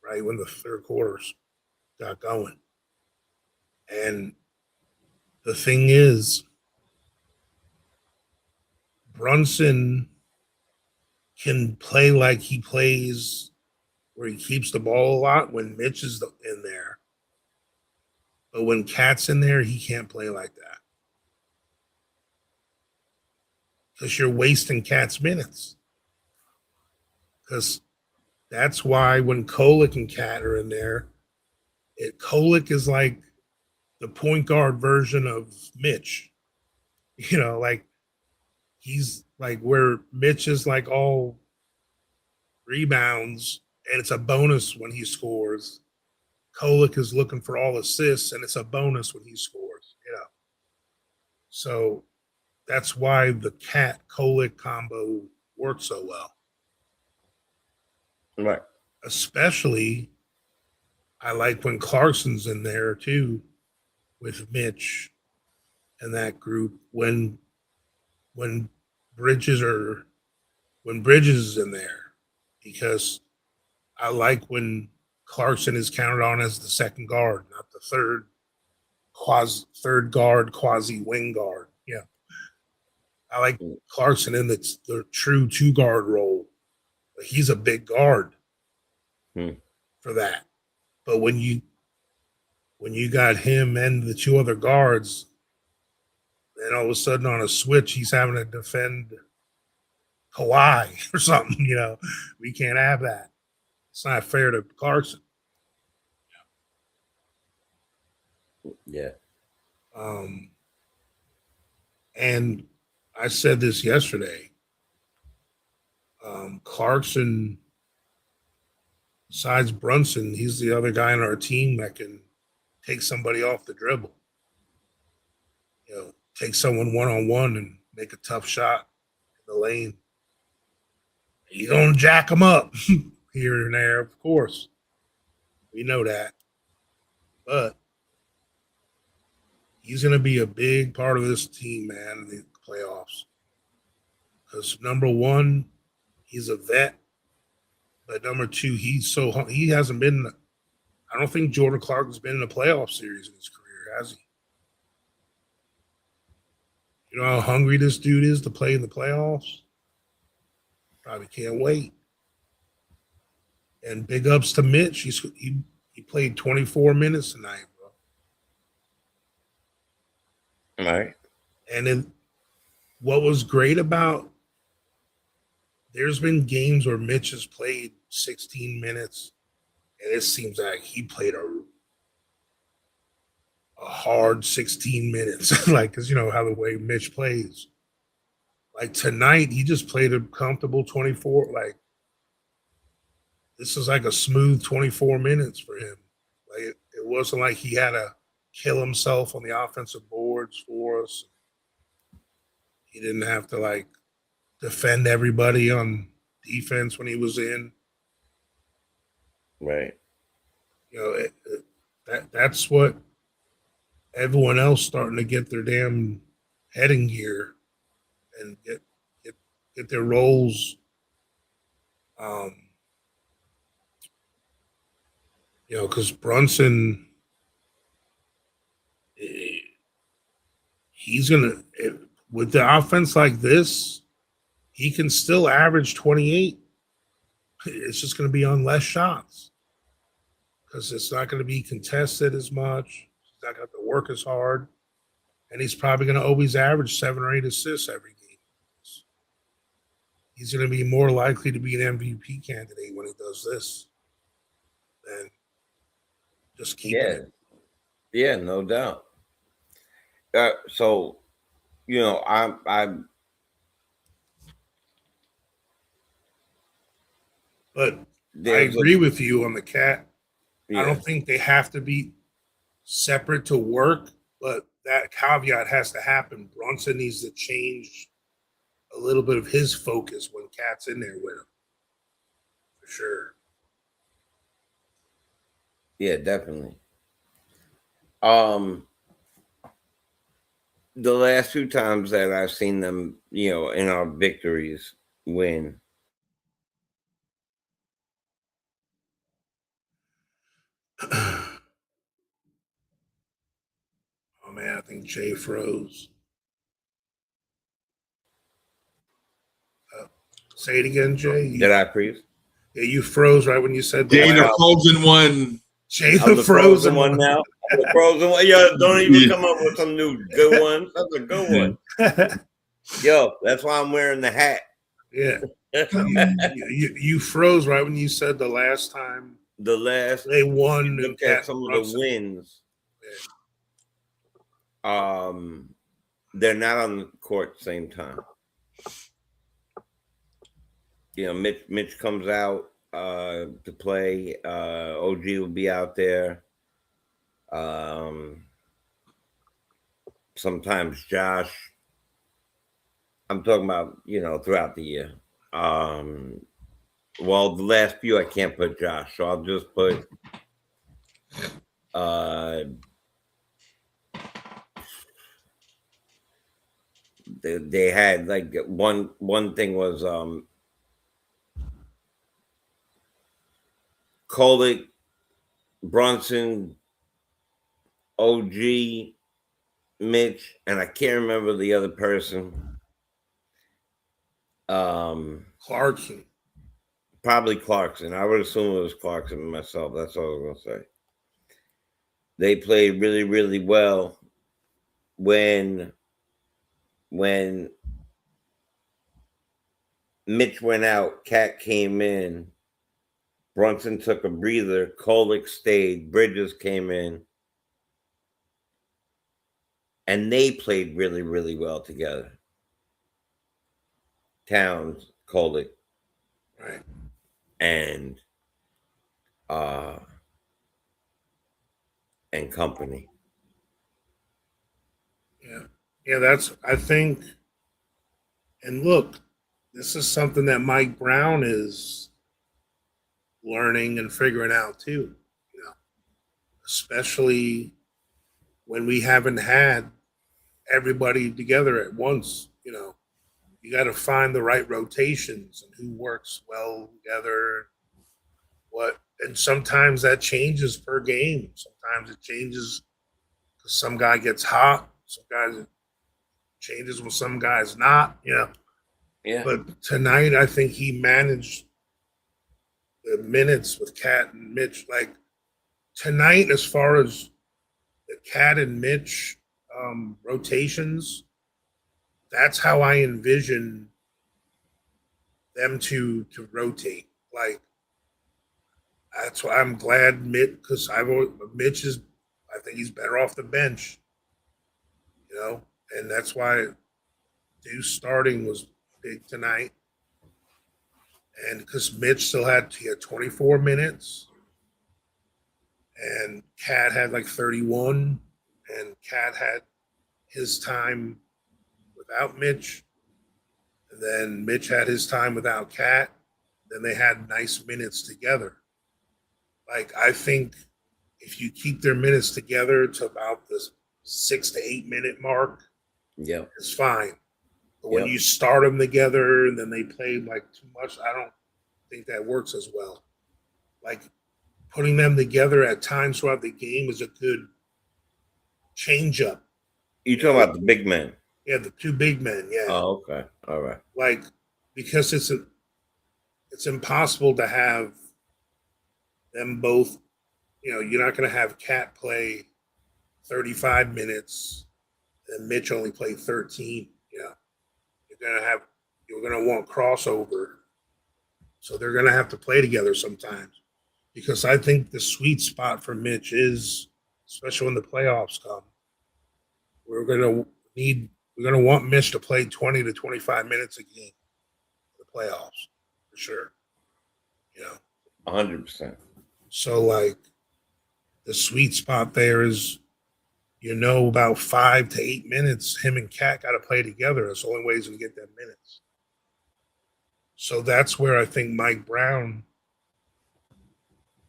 right when the third quarters got going. And the thing is, Brunson can play like he plays where he keeps the ball a lot when Mitch is in there. But when Cat's in there, he can't play like that. Because you're wasting Cat's minutes. Because that's why when Kolek and Cat are in there, Kolek is like the point guard version of Mitch. You know, like he's like where Mitch is like all rebounds and it's a bonus when he scores. Kolek is looking for all assists and it's a bonus when he scores, you know. So that's why the Cat Kolek combo works so well. Right. Especially, I like when Clarkson's in there too, with Mitch and that group. When Bridges is in there, because I like when Clarkson is counted on as the second guard, not the third guard, quasi wing guard. Yeah, I like Clarkson in the true 2-guard role. He's a big guard for that. But when you got him and the 2 other guards, then all of a sudden on a switch, he's having to defend Kawhi or something. You know, we can't have that. It's not fair to Clarkson. Yeah. And I said this yesterday. Clarkson, besides Brunson, he's the other guy on our team that can take somebody off the dribble. You know, take someone one-on-one and make a tough shot in the lane. You're going to jack them up here and there, of course. We know that. But he's going to be a big part of this team, man, in the playoffs. Because number one, he's a vet. But number two, he hasn't been. I don't think Jordan Clarkson's been in a playoff series in his career, has he? You know how hungry this dude is to play in the playoffs? Probably can't wait. And big ups to Mitch. He played 24 minutes tonight, bro. All right. And then what was great about, there's been games where Mitch has played 16 minutes, and it seems like he played a hard 16 minutes, like, because you know how the way Mitch plays. Like tonight, he just played a comfortable 24. Like, this is like a smooth 24 minutes for him. Like, it wasn't like he had to kill himself on the offensive boards for us. He didn't have to like defend everybody on defense when he was in. Right. You know, that's what everyone else starting to get their damn head in gear and get their roles. You know, because Brunson, he's gonna, with the offense like this, he can still average 28. It's just going to be on less shots because it's not going to be contested as much. He's not going to have to work as hard. And he's probably going to always average 7 or 8 assists every game. He's going to be more likely to be an MVP candidate when he does this than just keeping it. Yeah, no doubt. So you know, I But I there's agree with you on the cat. I yeah, don't think they have to be separate to work, but that caveat has to happen. Brunson needs to change a little bit of his focus when Cat's in there with him, for sure. yeah, definitely. Um, the last few times that I've seen them, you know, in our victories win, Oh man, I think Jay froze. Uh, Say it again, Jay. did I freeze? Yeah, you froze right when you said the Jay the last. Frozen one. Jay I'm the the frozen one one. now. I'm the frozen one. Yo, don't even Yeah. come up with some new good ones. That's a good one. Yo, that's why I'm wearing the hat. Yeah, you froze right when you said the last time The last they won. look And at Cat some of the Brunson. wins. Yeah. They're not on the court same time. You know, Mitch comes out to play. OG will be out there. Sometimes Josh. I'm talking about, you know, throughout the year. Well, the last few I can't put Josh, so I'll just put they had like one thing was Kolek, Brunson, OG, Mitch, and I can't remember the other person. Clarkson. Probably Clarkson. I would assume it was Clarkson myself. That's all I was gonna say. They played really, really well when Mitch went out, Cat came in, Brunson took a breather, Kolek stayed, Bridges came in, and they played really, really well together. Towns, Kolek, Right. and company. Yeah. Yeah, that's I think, and look, this is something that Mike Brown is learning and figuring out too, you know, especially when we haven't had everybody together at once, you know. You got to find the right rotations and who works well together. What and sometimes that changes per game. Sometimes it changes because some guy gets hot. Some guys changes when some guys not. You know. Yeah. But tonight, I think he managed the minutes with Cat and Mitch. Like tonight, as far as the Cat and Mitch rotations, that's how I envision them to rotate. Like that's why I'm glad because Mitch is. I think he's better off the bench, you know, and that's why Deuce starting was big tonight. And because Mitch he had 24 minutes, and Cat had like 31, and Cat had his time without Mitch, and then Mitch had his time without Cat. Then they had nice minutes together. Like I think if you keep their minutes together to about the 6 to 8 minute mark, Yeah. it's fine. But when Yep. you start them together and then they play like too much, I don't think that works as well. Like putting them together at times throughout the game is a good change up. You talking about the big men? Yeah, the two big men. Yeah, Oh, okay. All right. like because it's impossible to have them both. You know, you're not going to have Cat play 35 minutes and Mitch only play 13. You know, you're gonna want crossover, so they're gonna have to play together sometimes. Because I think the sweet spot for Mitch is, especially when the playoffs come, we're gonna need We're going to want Mitch to play 20 to 25 minutes a game in the playoffs for sure. 100%. So, like, the sweet spot there is, about 5 to 8 minutes. Him and Cat got to play together. That's the only way he's going to get them minutes. So that's where I think Mike Brown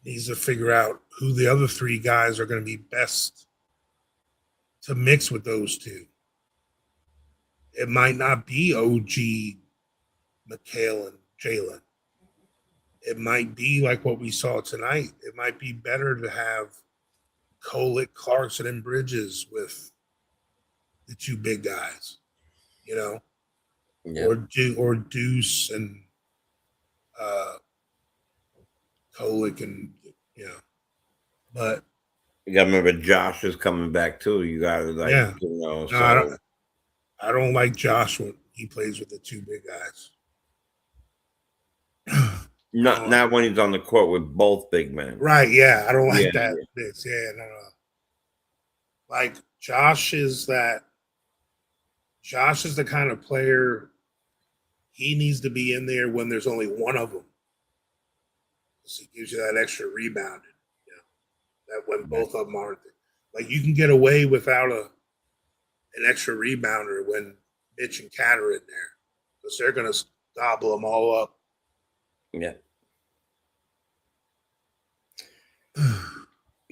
needs to figure out who the other three guys are going to be best to mix with those two. It might not be OG, McHale, and Jalen. It might be like what we saw tonight. It might be better to have Kolick, Clarkson, and Bridges with the two big guys, Yeah. or Deuce and Kolick, and but You got to remember Josh is coming back too. You got to No, so I don't like Josh when he plays with the two big guys. not when he's on the court with both big men. Right? Yeah, I don't like Yeah, that. Yeah, no. Like Josh is the kind of player. He needs to be in there when there's only one of them. So he gives you that extra rebounding. That when both of them aren't there. Like you can get away without an extra rebounder when Mitch and Cat are in there, because they're gonna gobble them all up. Yeah.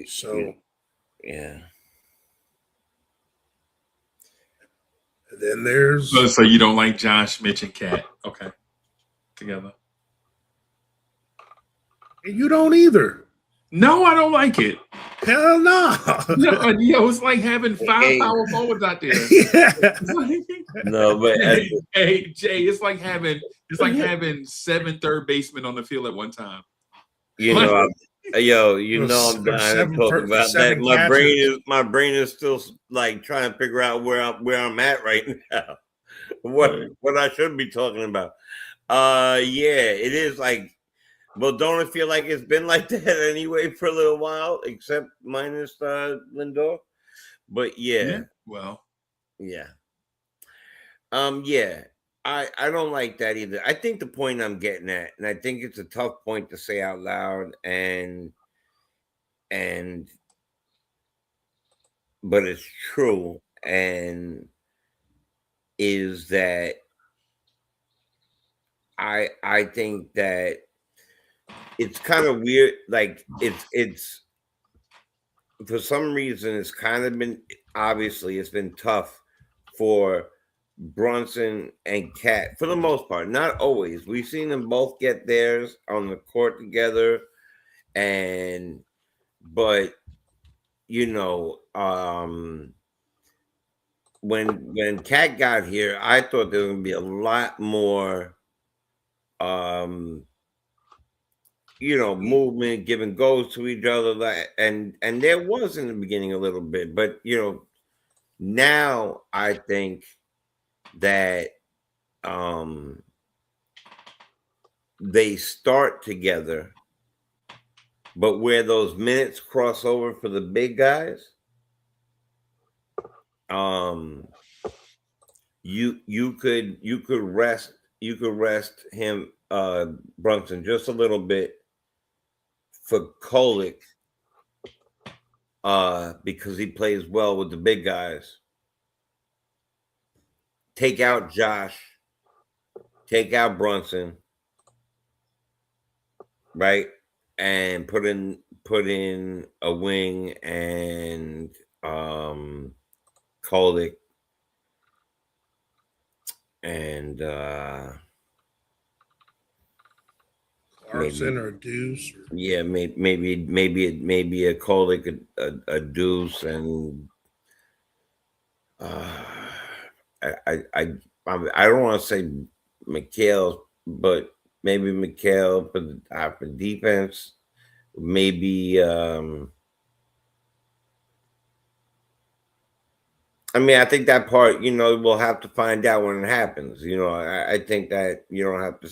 So yeah. And then there's So you don't like Josh, Mitch, and Cat? Okay, together. you don't either. No, I don't like it. Hell no. No, it's like having five power forwards out there. Yeah. No, but Hey, Jay, it's like having 7 third basemen on the field at one time. I'm dying to talk about that. My brain is still like trying to figure out where I'm at right now. What I should be talking about. It is like. Well, don't it feel like it's been like that anyway for a little while, except minus Lindor? But yeah. Well. Yeah. I don't like that either. I think the point I'm getting at, and I think it's a tough point to say out loud, but it's true, and is that I think that it's kind of weird. Like it's for some reason it's kind of been, obviously it's been tough for Brunson and Cat for the most part. Not always. We've seen them both get theirs on the court together, but when Cat got here, I thought there was gonna be a lot more movement, giving goals to each other, and there was in the beginning a little bit, but now I think that they start together, but where those minutes cross over for the big guys, you could rest him, Brunson, just a little bit for Kolick, because he plays well with the big guys. Take out Josh, take out Brunson, right, and put in a wing and Kolick and Clarkson or Deuce. Yeah, maybe a Kolick, a Deuce, and I don't want to say McHale, but maybe McHale for defense. Maybe I think that part, we'll have to find out when it happens. I think that you don't have to.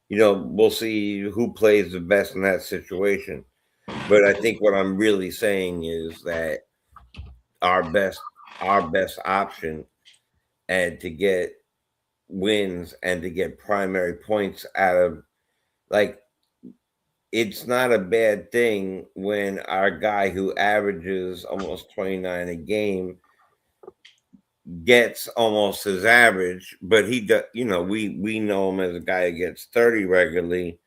We'll see who plays the best in that situation. But I think what I'm really saying is that our best option and to get wins and to get primary points out of, like, it's not a bad thing when our guy who averages almost 29 a game gets almost his average, but he does, we know him as a guy who gets 30 regularly.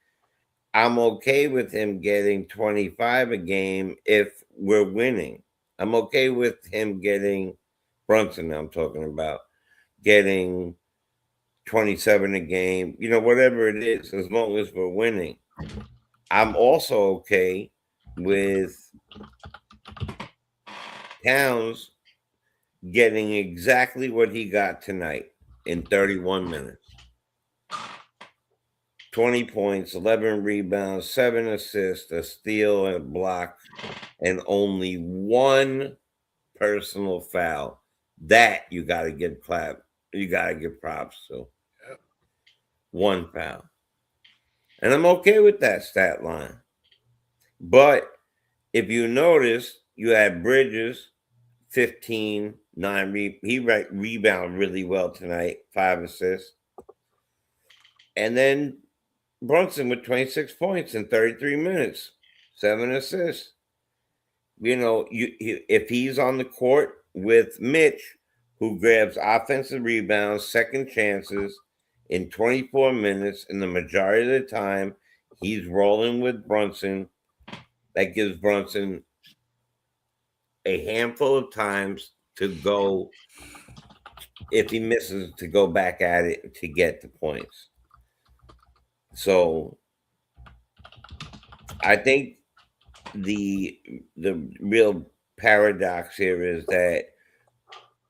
I'm okay with him getting 25 a game if we're winning. I'm okay with him getting Brunson, I'm talking about, getting 27 a game, whatever it is, as long as we're winning. I'm also okay with Towns getting exactly what he got tonight in 31 minutes. 20 points, 11 rebounds, 7 assists, a steal, and a block, and only one personal foul. That you got to give clap. You got to give props to. Yep. One foul. And I'm okay with that stat line. But if you notice, you had Bridges, 15, 9. He rebounded really well tonight, 5 assists. And then Brunson with 26 points in 33 minutes, 7 assists. If he's on the court with Mitch, who grabs offensive rebounds, second chances in 24 minutes, and the majority of the time he's rolling with Brunson, that gives Brunson a handful of times to go, if he misses, to go back at it to get the points. So I think the real paradox here is that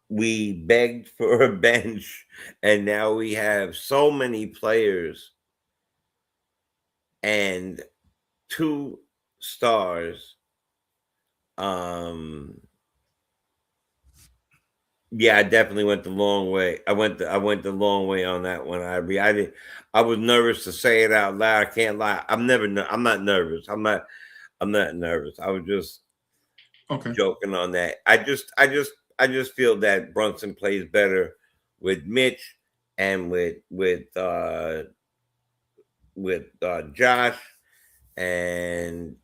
we begged for a bench, and now we have so many players and 2 stars. Yeah, I definitely went the long way. I went the long way on that one. I was nervous to say it out loud. I can't lie. I'm not nervous. I'm not nervous. I was just joking on that. I just feel that Brunson plays better with Mitch and with Josh and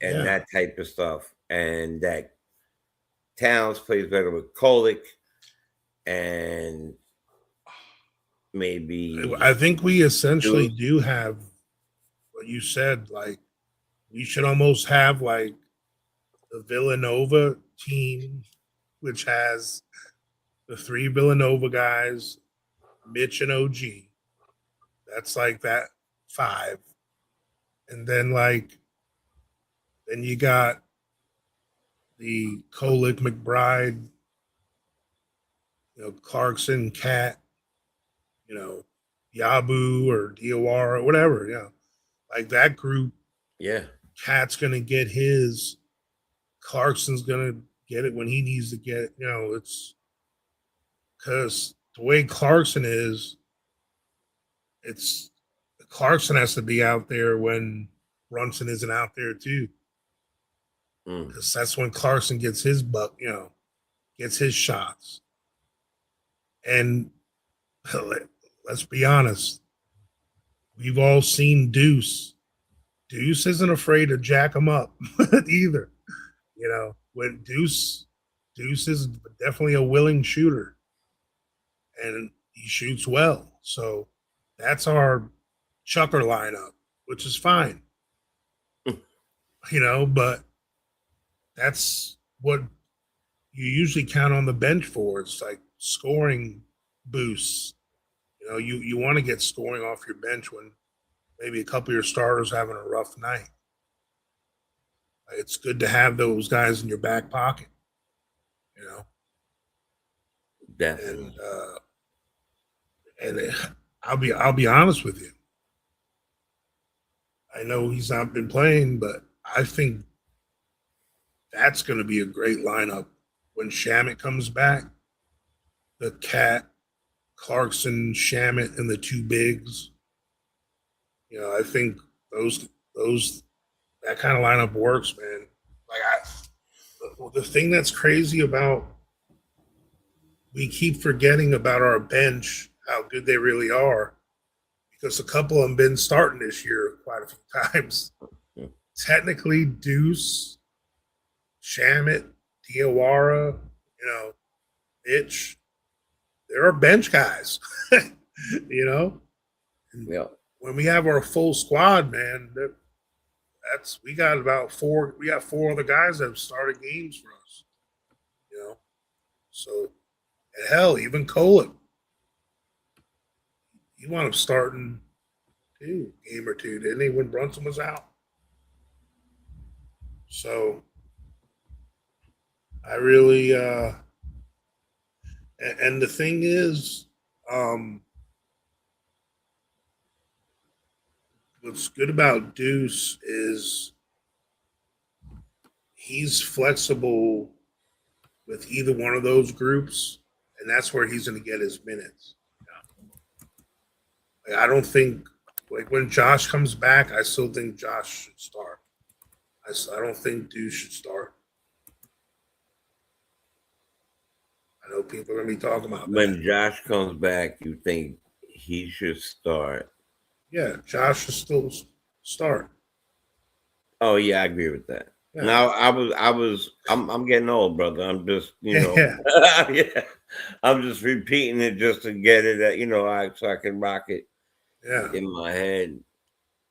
that type of stuff, and that Towns plays better with Kolick, and maybe I think we essentially do have what you said. Like, we should almost have like the Villanova team, which has the 3 Villanova guys, Mitch and OG. That's like that 5. And then then you got the Kolick, McBride, Clarkson, Cat, Yabu or DOR or whatever, like that group. Yeah. Cat's gonna get his, Clarkson's gonna get it when he needs to get it. It's because the way Clarkson is, it's Clarkson has to be out there when Brunson isn't out there too. Because that's when Clarkson gets his gets his shots. And let's be honest, we've all seen Deuce. Deuce isn't afraid to jack him up either. When Deuce is definitely a willing shooter, and he shoots well. So that's our chucker lineup, which is fine. But that's what you usually count on the bench for. It's like scoring boosts. You want to get scoring off your bench when maybe a couple of your starters having a rough night. It's good to have those guys in your back pocket. Definitely. And I'll be honest with you. I know he's not been playing, but I think that's going to be a great lineup when Shamet comes back. The Cat, Clarkson, Shamet, and the 2 bigs. I think those that kind of lineup works, man. The thing that's crazy about we keep forgetting about our bench, how good they really are, because a couple of them been starting this year quite a few times. Technically, Deuce, Shamit, Diawara, Mitch, there are bench guys, And Yeah. when we have our full squad, man, we got about four. We got four other guys that have started games for us. So and hell, even Kolek, he wound up starting game or two, didn't he? When Brunson was out. So I really, and the thing is, what's good about Deuce is he's flexible with either one of those groups, and that's where he's going to get his minutes. Like, I don't think, like when Josh comes back, I still think Josh should start. I don't think Deuce should start. I know people are going to be talking about When that. Josh comes back, you think he should start? Yeah, Josh should still start. Oh yeah, I agree with that. Yeah. Now I'm getting old, brother. I'm just, Yeah. yeah. I'm just repeating it just to get it at, so I can rock it Yeah. in my head.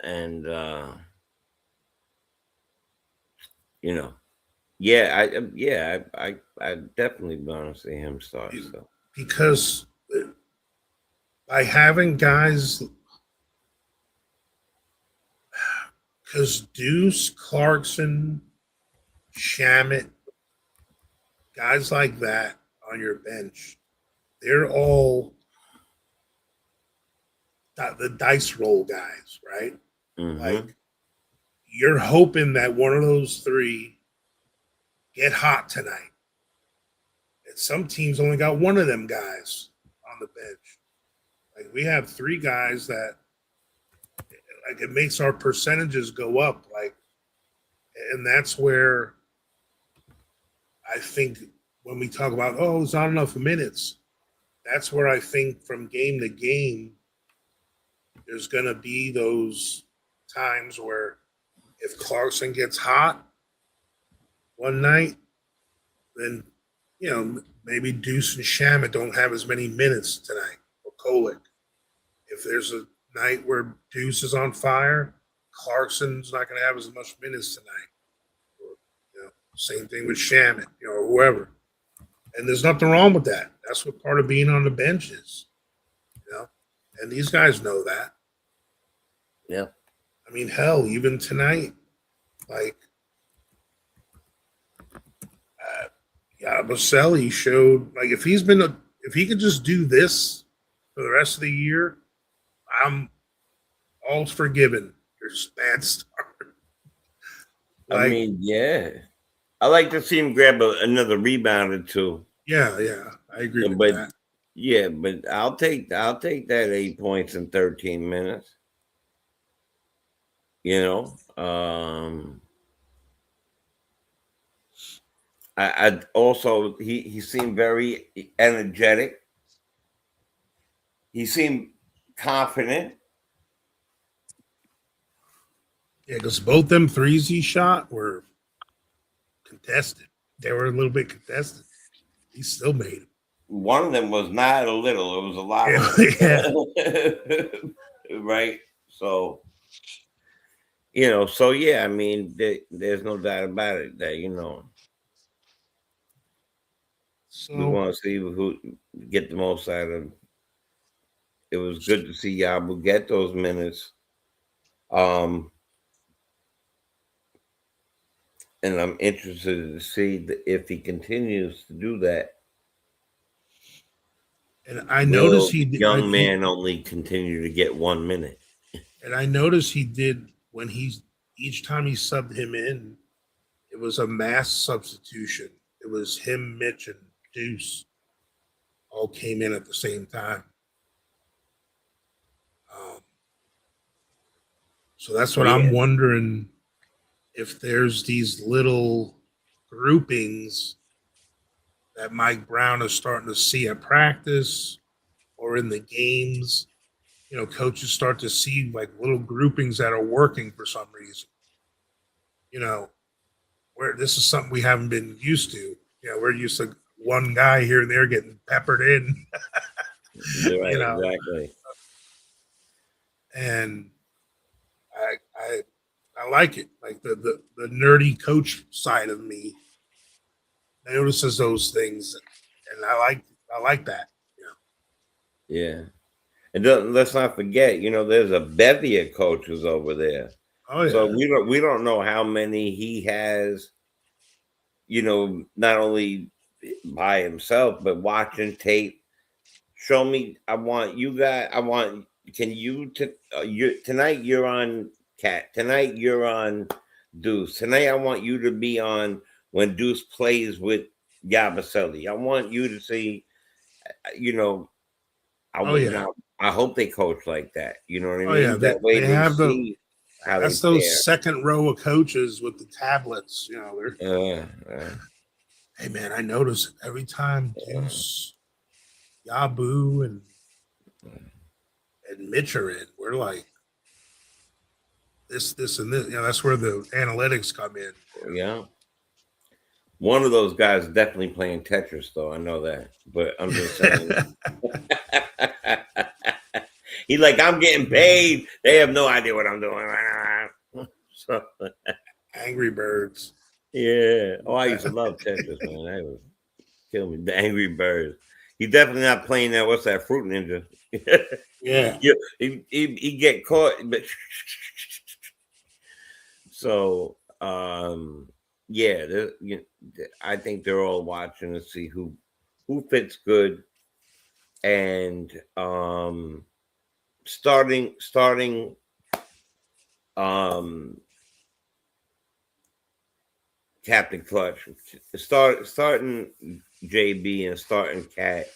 And I definitely want to see him start. So Because by having guys, because Deuce, Clarkson, Shamit, guys like that on your bench, they're all the dice roll guys, right? Like you're hoping that one of those three get hot tonight. And some teams only got one of them guys on the bench. Like we have three guys that, like, it makes our percentages go up. Like, and that's where I think when we talk about, it's not enough minutes, that's where I think from game to game, there's going to be those times where if Clarkson gets hot one night, then, maybe Deuce and Shamit don't have as many minutes tonight, or Kolek. If there's a night where Deuce is on fire, Clarkson's not going to have as much minutes tonight. Or, same thing with Shamit, or whoever. And there's nothing wrong with that. That's what part of being on the bench is, and these guys know that. yeah. I mean, hell, even tonight, like, Baselli showed, like, if he could just do this for the rest of the year, I'm all forgiven. There's bad start. I mean, yeah. I like to see him grab another rebound or two. Yeah, I agree with that. Yeah, but I'll take that 8 points in 13 minutes. I also he seemed very energetic. He seemed confident. Yeah, because both them threes he shot were contested. They were a little bit contested. He still made them. One of them was not a little; it was a lot. Yeah. Right. So, I mean, there's no doubt about it that So we want to see who get the most out of. It was good to see Yabu get those minutes. And I'm interested to see if he continues to do that. And I noticed young man only continue to get 1 minute. And I noticed he did when each time he subbed him in, it was a mass substitution. It was him, Mitch, and Deuce all came in at the same time. So that's what I'm wondering, if there's these little groupings that Mike Brown is starting to see at practice or in the games. You know, coaches start to see like little groupings that are working for some reason. You know, where this is something we haven't been used to. You know, we're used to one guy here and there getting peppered in. Right, You know, exactly. and I I like it. Like the nerdy coach side of me notices those things, and I like that. Yeah. And let's not forget, there's a bevy of coaches over there. Oh So yeah, we don't know how many he has, not only by himself, but watching tape. Show me. I want you guys. I want. Can you? You tonight. You're on Cat. Tonight you're on Deuce. Tonight I want you to be on when Deuce plays with Yabusele. I want you to see. You know. I oh would yeah, now. I hope they coach like that. You know what I oh yeah. mean? That way They they have see how they that's those fare. second row of coaches with the tablets. You know, they're Uh, hey man, I notice every time Deuce, Yabu, and Mitch are in, we're like this, and this. You know, that's where the analytics come in. yeah. One of those guys is definitely playing Tetris, though. I know that, but I'm just saying. He's like, I'm getting paid. They have no idea what I'm doing. So, Angry Birds. yeah. Oh, I used to love Tetris, man. That was kill me. The Angry Birds. He's definitely not playing that. What's that? Fruit Ninja. Yeah. Yeah, he get caught, but so yeah, I think they're all watching to see who fits good, and starting um Captain Clutch, starting JB and starting Cat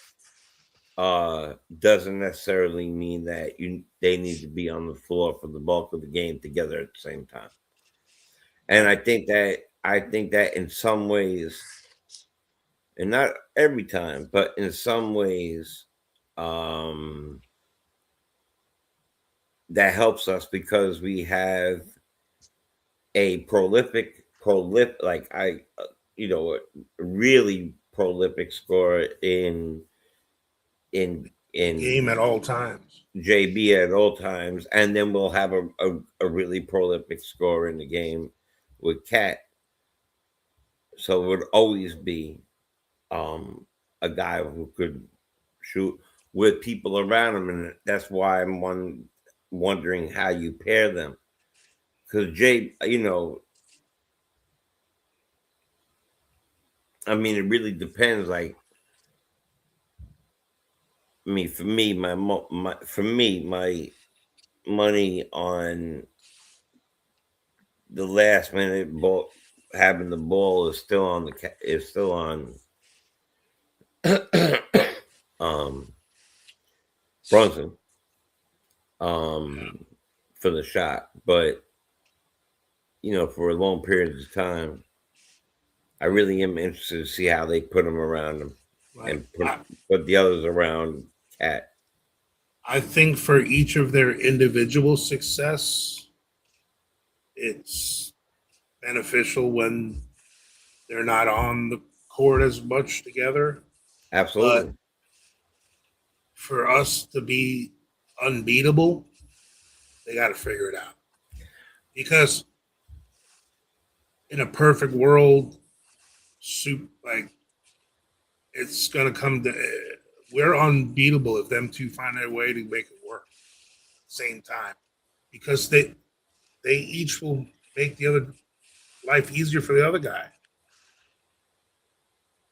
doesn't necessarily mean that they need to be on the floor for the bulk of the game together at the same time. And I think that in some ways, and not every time, but in some ways, um, that helps us because we have a really prolific scorer in Game at all times. JB at all times, and then we'll have a really prolific scorer in the game with Cat. So it would always be a guy who could shoot with people around him, and that's why I'm wondering how you pair them. Because I mean, it really depends. Like, I mean, for me, my money on the last minute ball, having the ball is still on um Brunson for the shot, but for a long period of time, I really am interested to see how they put him around him and put the others around Cat. I think for each of their individual success, it's beneficial when they're not on the court as much together. Absolutely. But for us to be unbeatable, they got to figure it out. Because in a perfect world, like it's gonna come to we're unbeatable if them two find their way to make it work at the same time. Because they each will make the other life easier for the other guy.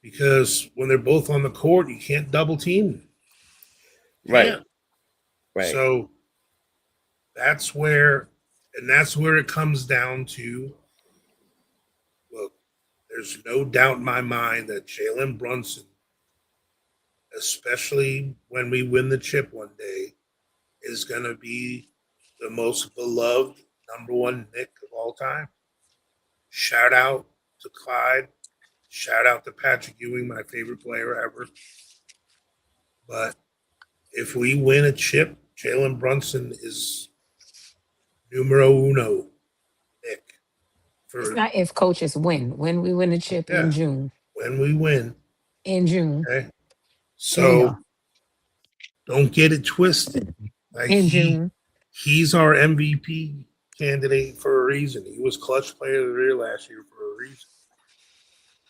Because when they're both on the court, you can't double team. Right. Right. So that's where it comes down to. Look, there's no doubt in my mind that Jalen Brunson, especially when we win the chip one day, is going to be the most beloved number one Knick of all time. Shout out to Clyde Shout out to Patrick Ewing, my favorite player ever. But if we win a chip, Jalen Brunson is numero uno pick It's for not if coaches win. When we win a chip in yeah June. when we win. In June. Okay, Yeah. so don't get it twisted. Like In June. he's our MVP candidate for a reason. He was clutch player of the year last year for a reason.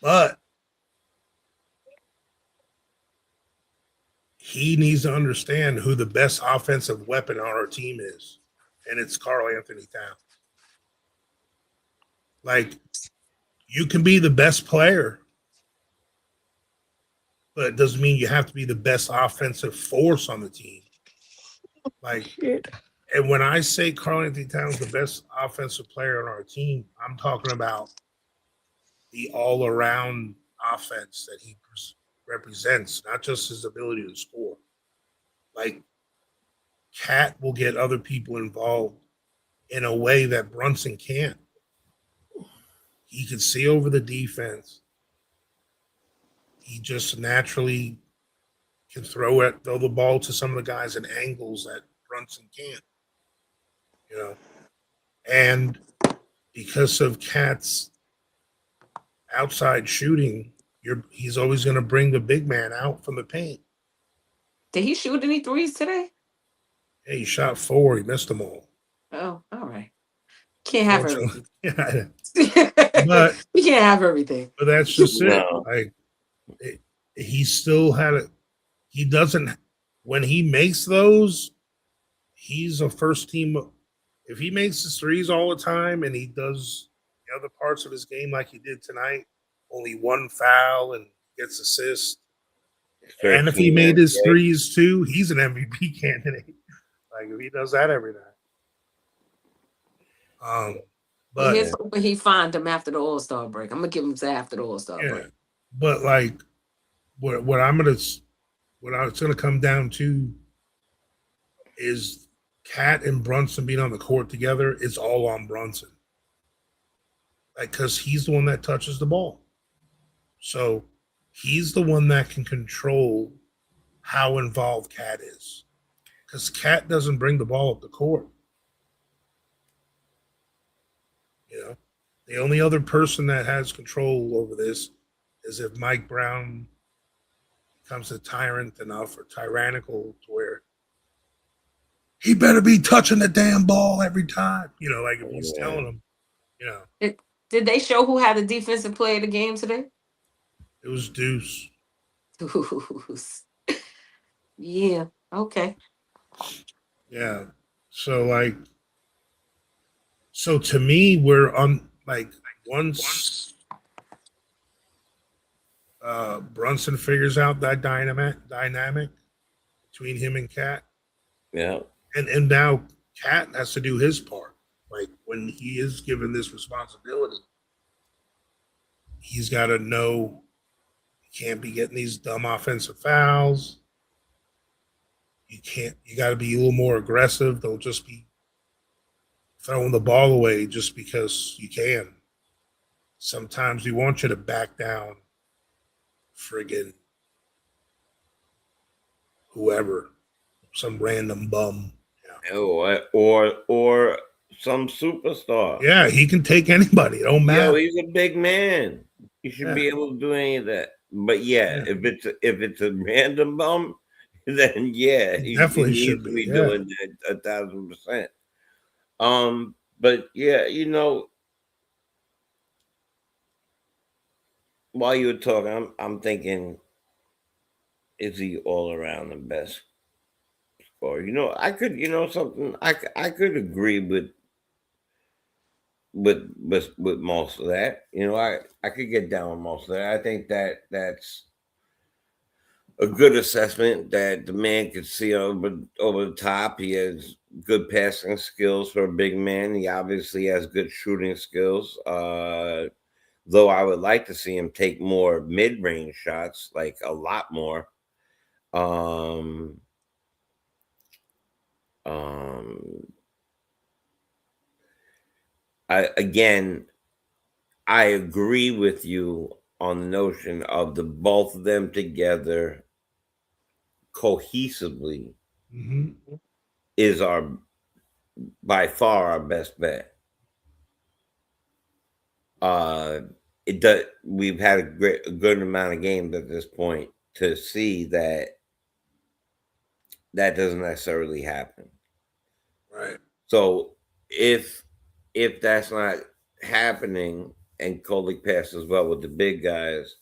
But he needs to understand who the best offensive weapon on our team is, and it's Karl Anthony Towns. Like, you can be the best player, but it doesn't mean you have to be the best offensive force on the team. Like, and when I say Karl Anthony Towns the best offensive player on our team, I'm talking about the all-around offense that he represents, not just his ability to score. Like, Cat will get other people involved in a way that Brunson can't. He can see over the defense. He just naturally can throw the ball to some of the guys in angles that Brunson can't. You know, and because of Cat's outside shooting, he's always going to bring the big man out from the paint. Did he shoot any threes today? Yeah, he shot 4. He missed them all. Oh, all right. Can't have everything. Yeah, But we can't have everything. But that's just No. it. Like, he still had it. He doesn't. When he makes those, he's a first team. If he makes his threes all the time and he does the other parts of his game like he did tonight, only one foul and gets assists. And if he made his threes too, he's an MVP candidate. Like if he does that every night. But here's hoping he find him after the All-Star break. I'm gonna give him to after the All-Star break. But like what it's gonna come down to is Cat and Brunson being on the court together is all on Brunson. Like, because he's the one that touches the ball. So he's the one that can control how involved Cat is. Because Cat doesn't bring the ball up the court. You know, the only other person that has control over this is if Mike Brown becomes a tyrant enough or tyrannical to where he better be touching the damn ball every time. You know, like if he's telling him, you know. Did they show who had the defensive player of the game today? It was Deuce. Deuce. Yeah. Okay. Yeah. So to me, we're on once Brunson figures out that dynamic between him and Cat. Yeah. And now Cat has to do his part. Like when he is given this responsibility, he's got to know he can't be getting these dumb offensive fouls. You got to be a little more aggressive. Don't just be throwing the ball away just because you can. Sometimes we want you to back down friggin' whoever, some random bum. Or some superstar. Yeah, he can take anybody. It don't matter. Yo, he's a big man. He should be able to do any of that. But if it's a random bum, then he definitely he should be be doing that 1,000%. But you know, while you were talking, I'm thinking, is he all around the best scorer? You know, I could, something I could agree with most of that. You know, I could get down with most of that. I think that's a good assessment that the man could see over the top. He has good passing skills for a big man. He obviously has good shooting skills. Though I would like to see him take more mid-range shots, like a lot more. I agree with you on the notion of the both of them together cohesively Mm-hmm. is by far our best bet. It does. We've had a good amount of games at this point to see that doesn't necessarily happen. Right. So if that's not happening and Kolik passes well with the big guys,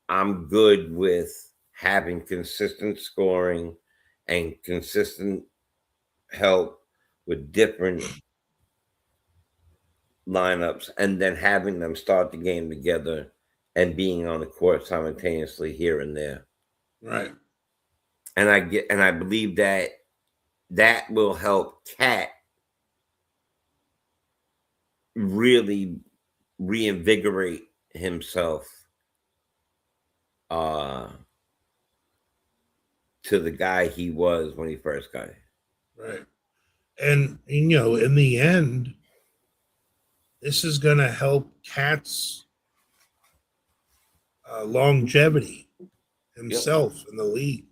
I'm good with having consistent scoring and consistent help with different lineups, and then having them start the game together and being on the court simultaneously here and there. Right. And I believe that will help Cat really reinvigorate himself to the guy he was when he first got here. Right. And in the end, this is going to help Cat's longevity himself in the league,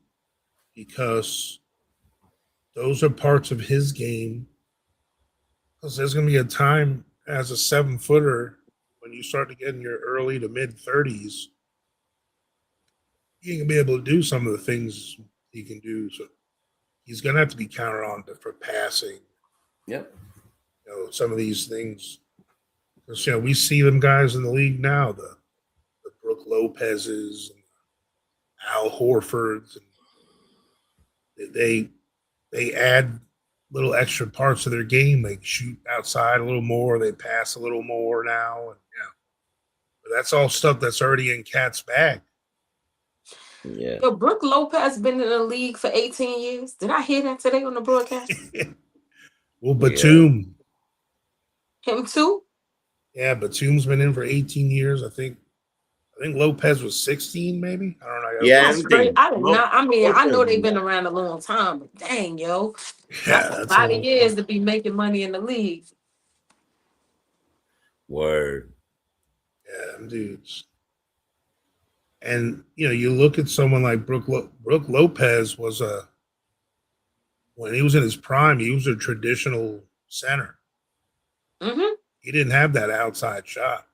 because those are parts of his game. Because there's going to be a time as a 7-footer when you start to get in your early to mid 30s, you ain't gonna be able to do some of the things he can do. So he's going to have to be counted on for passing. Yep. Some of these things. Because we see them guys in the league now, the Brooke Lopez's, and Al Horfords, and they add little extra parts of their game. They shoot outside a little more, they pass a little more now, and but that's all stuff that's already in Cat's bag. Yeah. Yo, Brooke Lopez been in the league for 18 years. Did I hear that today on the broadcast? Well, Batum. Him too? Yeah, Batum's been in for 18 years. I think Lopez was 16, maybe. I don't know. Yeah, That's great. I did not. I mean, I know they've been around a long time, but dang, yo, that's a lot of years to be making money in the league. Word. Yeah, them dudes. And you look at someone like Brooke Lopez was when he was in his prime, he was a traditional center. Mm-hmm. He didn't have that outside shot.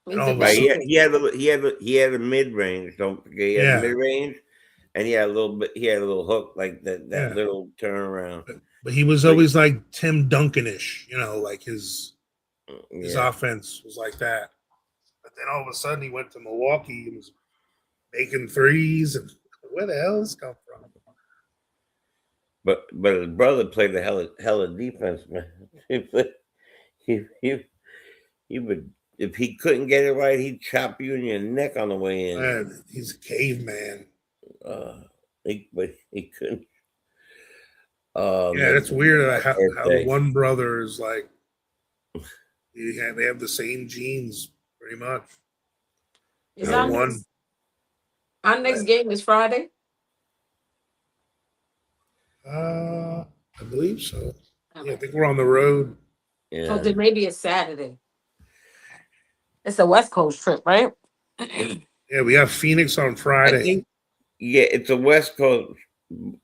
Right. He had a mid range. Don't forget, he had a mid range, and he had a little hook, like that little turnaround. But he was always like Tim Duncan-ish, like his offense was like that. But then all of a sudden he went to Milwaukee and was making threes, and where the hell is this come from? But his brother played the hell of defense, man. He would, if he couldn't get it right, he'd chop you in your neck on the way in. Man, he's a caveman. But he couldn't. That's weird how one brother is like, they have the same genes pretty much. Is our next game is Friday? I believe so. Okay. Yeah, I think we're on the road. Yeah. So then maybe it's Saturday. It's a West Coast trip, right? Yeah, we have Phoenix on Friday. It's a West Coast.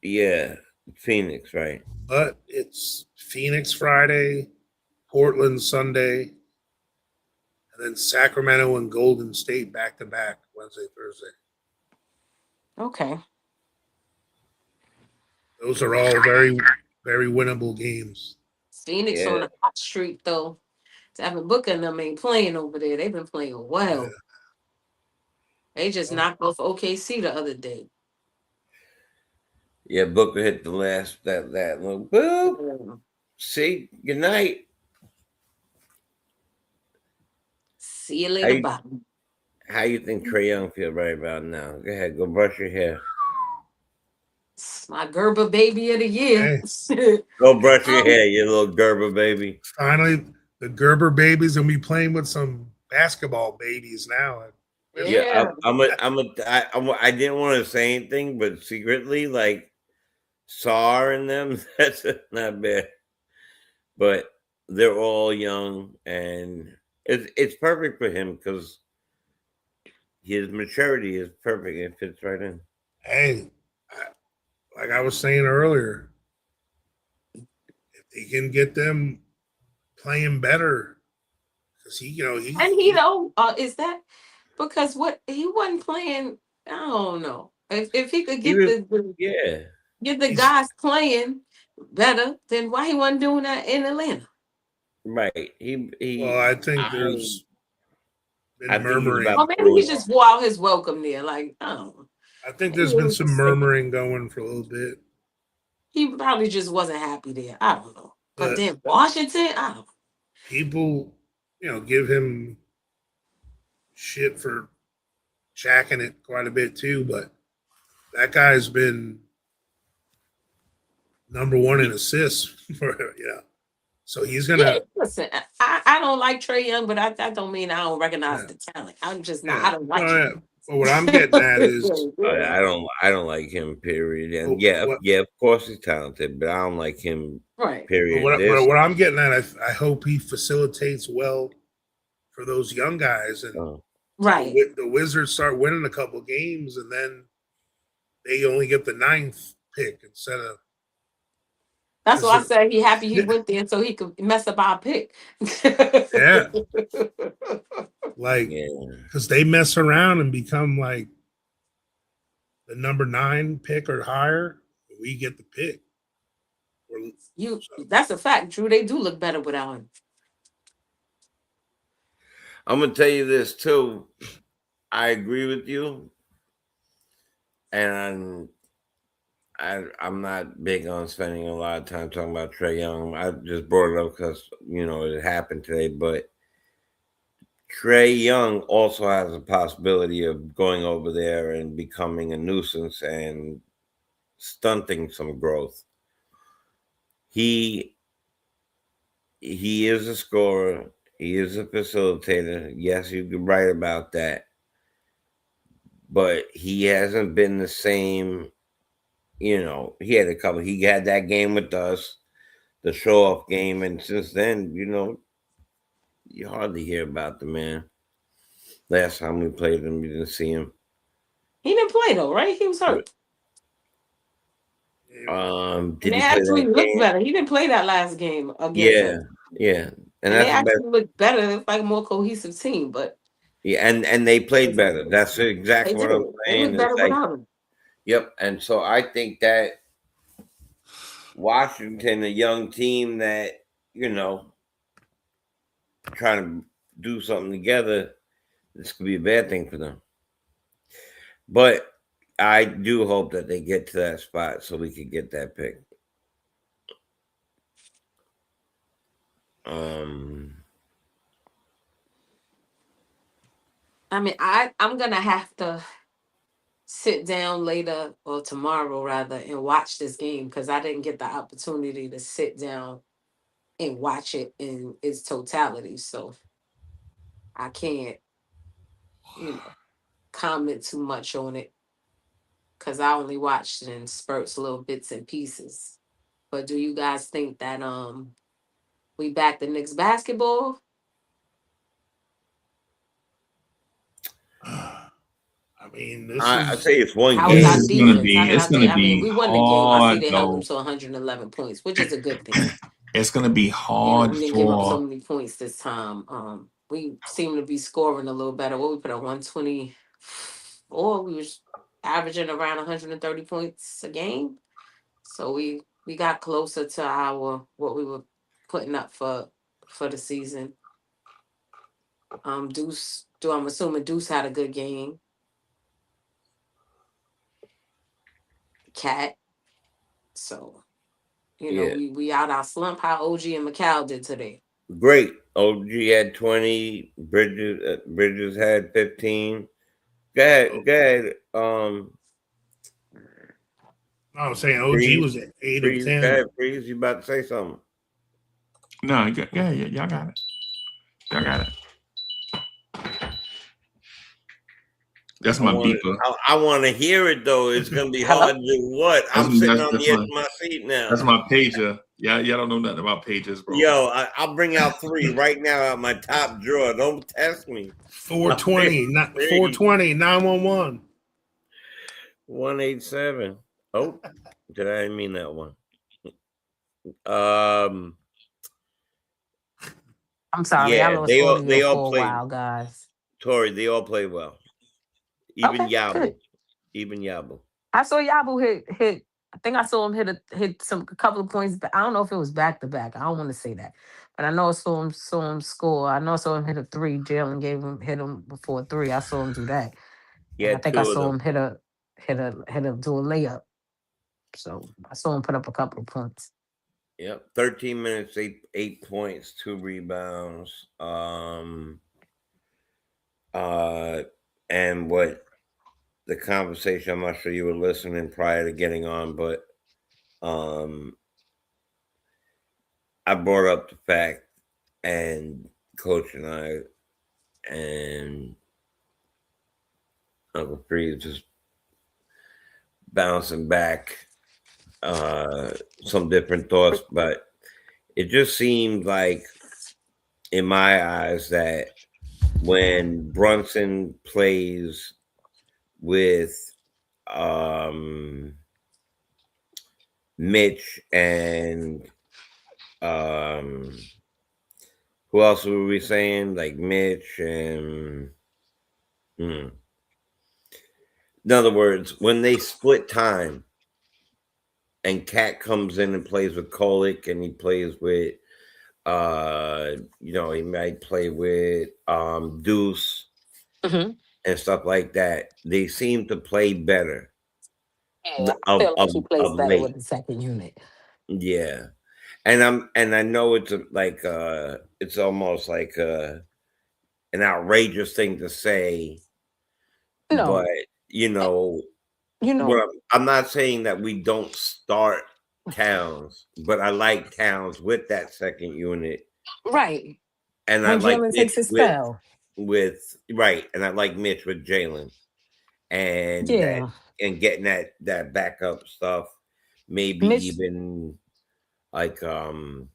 Yeah, Phoenix, right? But it's Phoenix Friday, Portland Sunday, and then Sacramento and Golden State back to back Wednesday, Thursday. Okay. Those are all very, very winnable games. Phoenix on a hot streak, though. Devin Booker and them ain't playing over there. They've been playing well. Yeah. They just knocked off OKC the other day. Yeah, Booker hit the last that little boop. Yeah. See, good night. See you later. Bye. How you think Trae Young feel right about now? Go ahead, go brush your hair. It's my Gerber baby of the year. Hey. Go brush your hair, you little Gerber baby. Finally, the Gerber babies gonna be playing with some basketball babies now. Yeah, I didn't want to say anything, but secretly, like Sar and them, that's not bad. But they're all young, and it's perfect for him because his maturity is perfect. It fits right in. Hey, like I was saying earlier, if he can get them playing better, because And he don't is that because what he wasn't playing? I don't know. If he could He get was, the yeah. get the he's guys playing better, then why he wasn't doing that in Atlanta? Right. well, I think I, there's I been think he's about Or murmuring. to maybe throw he it just off. wore out his welcome there. Like, I don't know. I think Maybe there's it been was some just sick. murmuring going for a little bit, He probably just wasn't happy there. I don't know. But but then Washington, I don't know. people, give him shit for jacking it quite a bit too. But that guy's been number one in assists for So he's Yeah, gonna, listen, I don't like Trey Young, but that don't mean I don't recognize yeah, the talent. I'm just not. yeah. I don't No, like yeah. him. But what I'm getting at is, Yeah. I don't like him. Period. And but yeah, what, yeah. Of course he's talented, but I don't like him. Right. but Period. what I'm getting at, I hope he facilitates well for those young guys, and Uh, Right. the Wizards start winning a couple games, and then they only get the 9th pick instead of That's because why I said he happy he went there so he could mess up our pick. yeah, like yeah. because they mess around and become like the number 9 pick or higher, we get the pick. So, That's a fact, Drew. They do look better without him. I'm gonna tell you this too. I agree with you, and I'm not big on spending a lot of time talking about Trey Young. I just brought it up because it happened today. But Trey Young also has a possibility of going over there and becoming a nuisance and stunting some growth. He is a scorer. He is a facilitator. Yes, you could write about that. But he hasn't been the same. He had he had that game with us, the show off game. And since then, you hardly hear about the man. Last time we played him, you didn't see him. He didn't play though, right? He was hurt. Did And they he play actually that looked game? better. He didn't play that last game against Yeah, us. yeah. And And they that's the best. actually looked better. It's like a more cohesive team, but Yeah, and they played better. That's they exactly what did. I'm They saying. look It's better like, without him. yep. And so I think that Washington, a young team that, trying to do something together, this could be a bad thing for them. But I do hope that they get to that spot so we could get that pick. I mean, I'm gonna have to sit down later or tomorrow rather and watch this game because I didn't get the opportunity to sit down and watch it in its totality. So I can't, comment too much on it because I only watched it in spurts, little bits and pieces. But do you guys think that we back the Knicks basketball? I mean, this I is say it's one How was This our game. is gonna defense? How be did it's I think? gonna I mean, be we won the game. I see hard they held them though. to 111 points, which is a good thing. It's gonna be hard We didn't give up so for many points this time. We seem to be scoring a little better. What we put at 124, we was averaging around 130 points a game. So we got closer to our what we were putting up for the season. Deuce, I'm assuming Deuce had a good game. Cat. So, Yeah. we out our slump. How OG and McCall did today. Great. OG had 20. Bridges had 15. Go ahead. Go ahead. I'm saying OG Freeze. was at 8 of Freeze. Go 10. ahead, Freeze. You about to say something? no, yeah, y'all got it. Y'all got it. That's my beeper. I want to hear it though. It's gonna be Hello? hard to do what? I'm sitting on the edge my of my seat now. that's my pager. Yeah, y'all don't know nothing about pages, bro. Yo, I'll bring out 3 right now out my top drawer. Don't test me. 420, not 420, 911. 187. Oh, did I mean that one? Um, I'm sorry, I yeah, lost they audio all for a played. while, guys. Tori, they all play well. Even Okay, Yabu. good. Even Yabu. I saw Yabu hit. I think I saw him hit a couple of points. But I don't know if it was back to back. I don't want to say that, but I know I saw him score. I know I saw him hit a 3. Jalen hit him before a 3. I saw him do that, and Yeah, I think I 2 of saw them. him hit a do a layup. So I saw him put up a couple of points. Yep. 13 minutes, 8 points, 2 rebounds. And what the conversation, I'm not sure you were listening prior to getting on, but I brought up the fact, and Coach and I and Uncle Freeze just bouncing back some different thoughts, but it just seemed like, in my eyes, that when Brunson plays with Mitch and who else were we saying? Like Mitch and in other words, when they split time and Cat comes in and plays with Kolick and he plays with he might play with Deuce Mm-hmm. and stuff like that, they seem to play better Yeah, I of feel like he plays of better with late. the second unit. Yeah. And I know it's it's almost like an outrageous thing to say, No, but you know, you know, what I'm not saying that we don't start Towns, but I like Towns with that second unit, right and I when like Jalen takes Mitch his spell. with right, and I like Mitch with Jalen, and that Yeah, and getting that backup stuff, maybe Mitch. even like but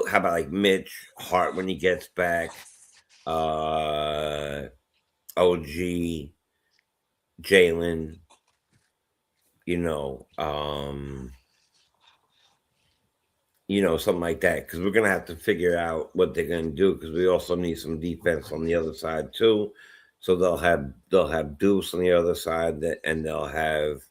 how about like Mitch Hart when he gets back, OG, Jalen, you know, something like that, because we're gonna have to figure out what they're gonna do, because we also need some defense on the other side too. So they'll have Deuce on the other side, and they'll have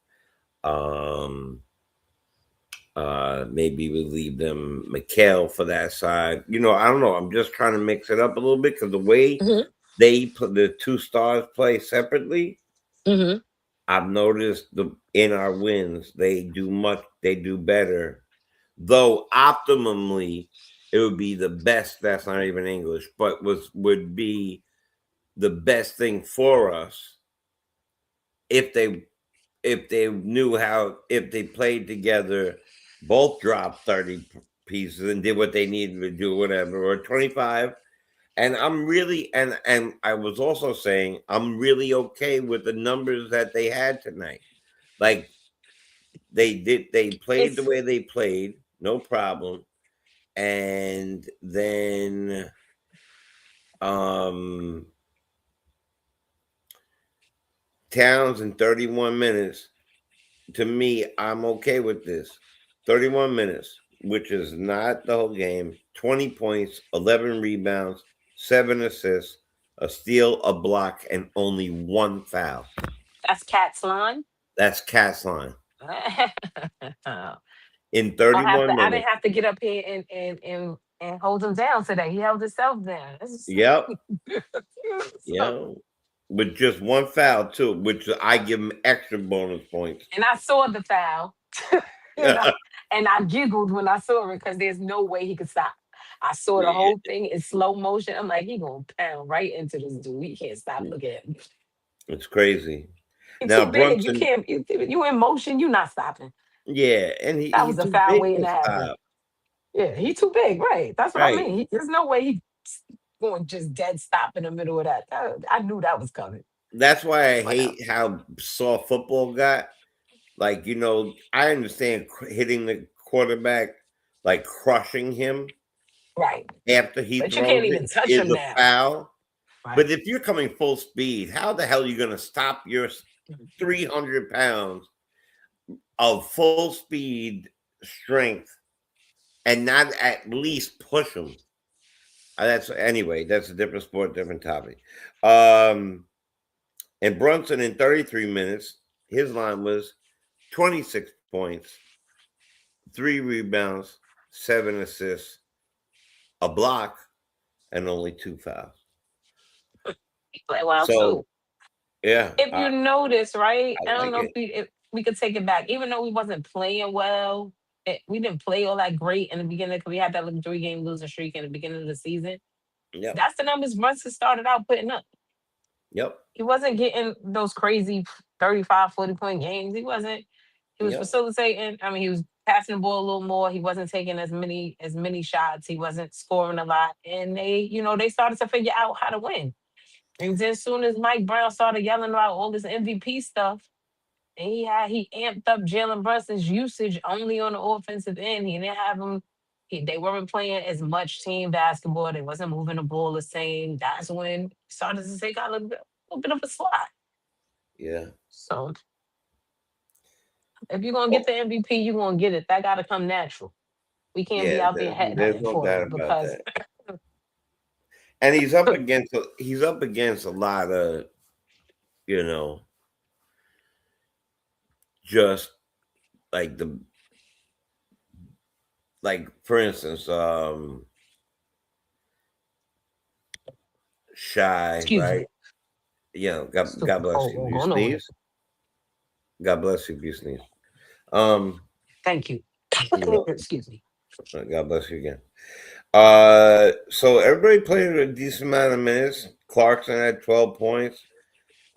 maybe we leave them Mikhail for that side. I don't know. I'm just trying to mix it up a little bit, because the way Mm-hmm, they put the 2 stars play separately, mm-hmm. I've noticed in our wins they do better. Though optimally, it would be the best. That's not even English, but would be the best thing for us if they knew how, if they played together, both dropped 30 pieces and did what they needed to do, whatever, or 25. And I'm really, and I was also saying I'm really okay with the numbers that they had tonight. Like they played the It's way they played, no problem. And then Towns in 31 minutes. To me, I'm okay with this. 31 minutes, which is not the whole game. 20 points, 11 rebounds, 7 assists, a steal, a block, and only 1 foul. that's Cat's line. That's Cat's line. I In 31 didn't minutes. have to get up here and hold him down today. He held himself down. Yep. Yeah. With just 1 foul, too, which I give him extra bonus points. And I saw the foul. and, I giggled when I saw it because there's no way he could stop. I saw the whole thing in slow motion. I'm like, he gonna pound right into this dude. He can't stop looking at him. It's crazy. He's Now too big. You Brunson, can't. You in motion. You not stopping. yeah, and That he's was a too foul big waiting to to happen. stop. Yeah, he too big. Right. That's what I Right. mean. There's no way he going just dead stop in the middle of that. I knew that was coming. That's why I But, hate how soft football got. Like, I understand hitting the quarterback like crushing him Right. after he But you throws can't even it touch is him a now. foul. Right. But if you're coming full speed, how the hell are you going to stop your 300 pounds of full speed strength and not at least push him? That's a different sport, different topic. And Brunson in 33 minutes, his line was 26 points, 3 rebounds, 7 assists, a block, and only 2 fouls. He played well So, too. yeah. If you notice, right? I I don't like know if we could take it back. Even though we wasn't playing well, we didn't play all that great in the beginning because we had that like 3-game losing streak in the beginning of the season. Yep. That's the numbers Brunson started out putting up. Yep. He wasn't getting those crazy 35, 40-point games. He wasn't. He was facilitating. I mean, he was passing the ball a little more. He wasn't taking as many shots. He wasn't scoring a lot. And they started to figure out how to win. And then as soon as Mike Brown started yelling about all this MVP stuff, and he amped up Jalen Brunson's usage only on the offensive end. He didn't have him. They weren't playing as much team basketball. They wasn't moving the ball the same. That's when it started to take out a little bit of a slide. Yeah. So if you're gonna get the MVP, you're gonna get it. That gotta come natural. We can't be out there there's headhunting no for doubt it about because that. And he's up against a lot of, just like for instance, Shy, excuse right? me. God bless you. You sneeze. God bless you if you sneeze. Thank you. Excuse me. God bless you again. So everybody played a decent amount of minutes. Clarkson had 12 points.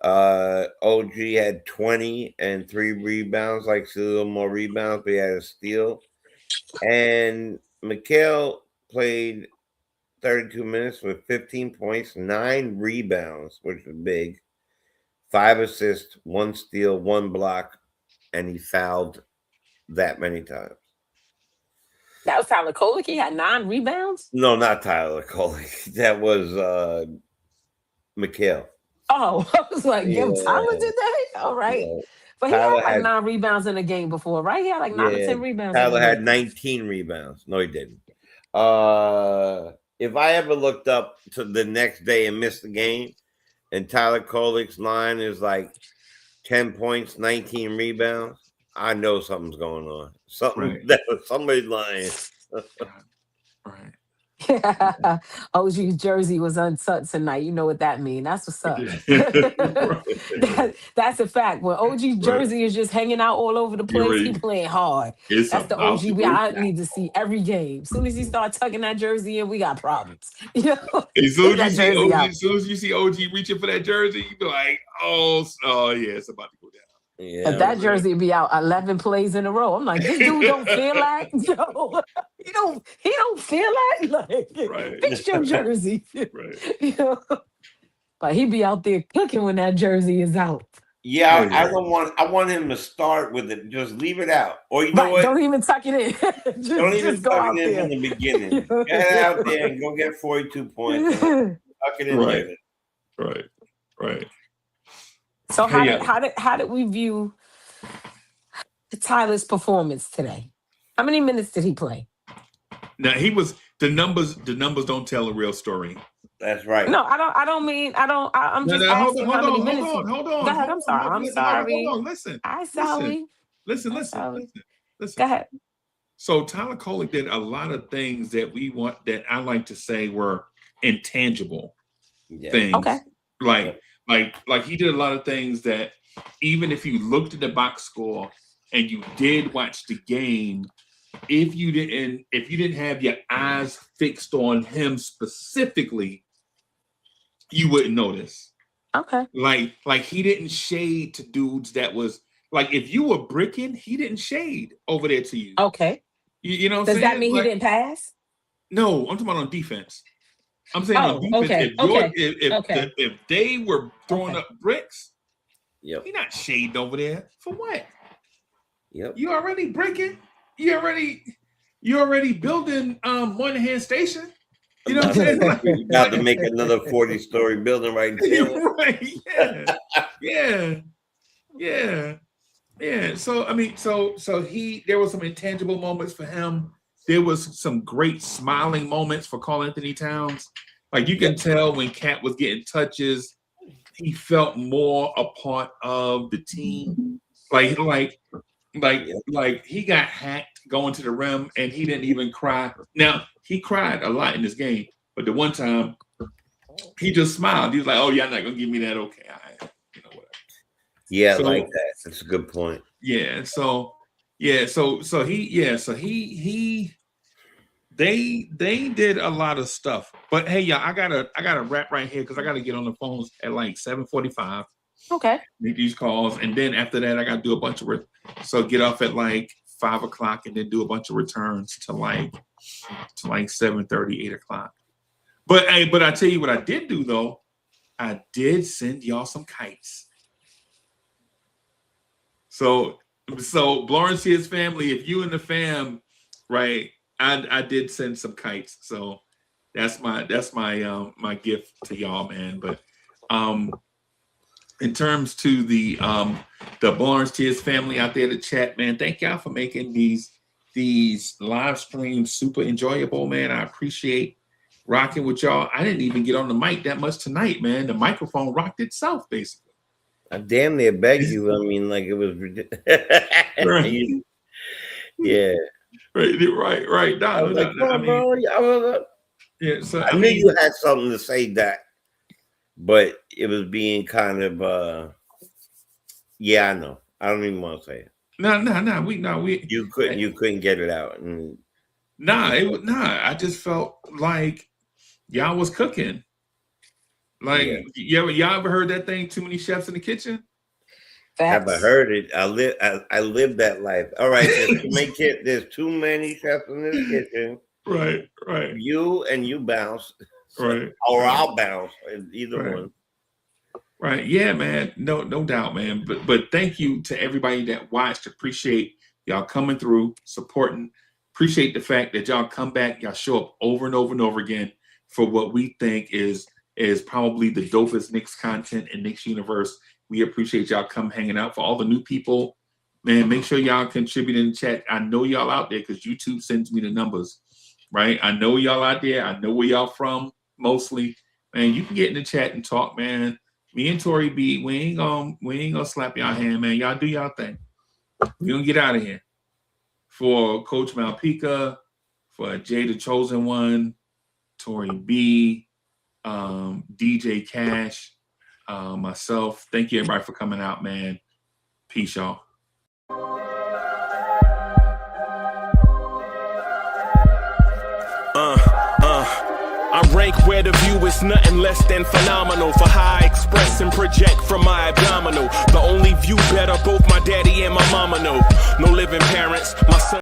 OG had 20 and 3 rebounds, like a little more rebounds, but he had a steal. And Mikhail played 32 minutes with 15 points, 9 rebounds, which was big, 5 assists, 1 steal, 1 block, and he fouled that many times. That was Tyler Kolek. He had 9 rebounds? No, not Tyler Kolek. That was Mikhail. Oh, I was like, yo, Tyler did that? All right. Yeah. But Tyler he had like 9 rebounds in a game before, right? He had like 9 or 10 rebounds. Tyler had 19 rebounds. No, he didn't. If I ever looked up to the next day and missed the game, and Tyler Kolek's line is like 10 points, 19 rebounds, I know something's going on. Somebody's lying. Right. OG's jersey was untouched tonight. You know what that means. That's what's up. That's a fact. When OG's jersey is just hanging out all over the place, he playing hard. That's the OG I need to see every game. As soon as he start tucking that jersey in, we got problems. As soon as you see OG reaching for that jersey, you be like, oh yeah, it's about to go down. Yeah, if that jersey would be out 11 plays in a row. I'm like, this dude don't feel like, yo, he don't feel like fix your jersey. Right. But he be out there cooking when that jersey is out. Yeah, I want him to start with it. Just leave it out. Or you know what? Don't even tuck it in. Don't even tuck it in from the beginning. Get out there and go get 42 points. Tuck it in later. Right. So how did we view Tyler's performance today? How many minutes did he play? Now the numbers don't tell a real story. That's right. No, I'm just asking how many minutes. Hold on. Go ahead. I'm sorry. Hold on. Listen. Hi, Sally. Listen. Go ahead. So Tyler Kolek did a lot of things that I like to say were intangible things. Okay. Like he did a lot of things that even if you looked at the box score and you did watch the game, if you didn't have your eyes fixed on him specifically, you wouldn't notice. Okay. Like he didn't shade to dudes that was like if you were bricking, he didn't shade over there to you. Okay. You know what Does I'm that saying? mean he didn't pass? No, I'm talking about on defense. I'm saying on defense, if they were throwing up bricks, he not shading over there for what? Yep. You already breaking. you're already building Moynihan Station. You know what I'm saying? Like, you got to make another 40-story building right there. Right? Yeah. So I mean, so there was some intangible moments for him. There was some great smiling moments for Karl Anthony Towns. Like you can tell when Cat was getting touches, he felt more a part of the team. Like he got hacked going to the rim and he didn't even cry. Now he cried a lot in this game, but the one time he just smiled. He was like, "Oh, y'all not gonna give me that? Okay, whatever." Yeah, so, like that. That's a good point. Yeah. So they did a lot of stuff. But hey, y'all, I gotta wrap right here because I gotta get on the phones at like 7:45. Okay. Make these calls, and then after that, I gotta do a bunch of so get off at like 5 o'clock, and then do a bunch of returns to like 7:30, 8 o'clock. But I tell you what I did do though, I did send y'all some kites. So Lawrence's family, if you and the fam, right? I did send some kites. So that's my gift to y'all, man. But in terms to the Barnes Tears family out there to chat, man, thank y'all for making these live streams super enjoyable, man. I appreciate rocking with y'all. I didn't even get on the mic that much tonight, man. The microphone rocked itself, basically. I damn near begged you. I mean, like it was ridiculous. Right. Yeah. Right. No, I was like, bro. Yeah. So I knew you had something to say that, but it was being kind of. Yeah, I know. I don't even want to say it. No. You couldn't get it out. I just felt like y'all was cooking. Like y'all ever heard that thing? Too many chefs in the kitchen. Have I heard it? I live that life. All right, there's too many chefs in this kitchen. Right. You bounce. Right. Or I'll bounce. Either one. Right. Yeah, man. No doubt, man. But thank you to everybody that watched. Appreciate y'all coming through, supporting. Appreciate the fact that y'all come back, y'all show up over and over and over again for what we think is probably the dopest Knicks content in Knicks universe. We appreciate y'all come hanging out. For all the new people, man, make sure y'all contribute in the chat. I know y'all out there because YouTube sends me the numbers, right? I know y'all out there. I know where y'all from mostly. Man, you can get in the chat and talk, man. Me and Tori B, we ain't gonna slap y'all hand, man. Y'all do y'all thing. We gonna get out of here. For Coach Malpica, for Jay the Chosen One, Tori B, DJ Cash, myself. Thank you everybody for coming out, man. Peace, y'all. I rank where the view is nothing less than phenomenal. For how I express and project from my abdominal. The only view better, both my daddy and my mama know. No living parents, my son.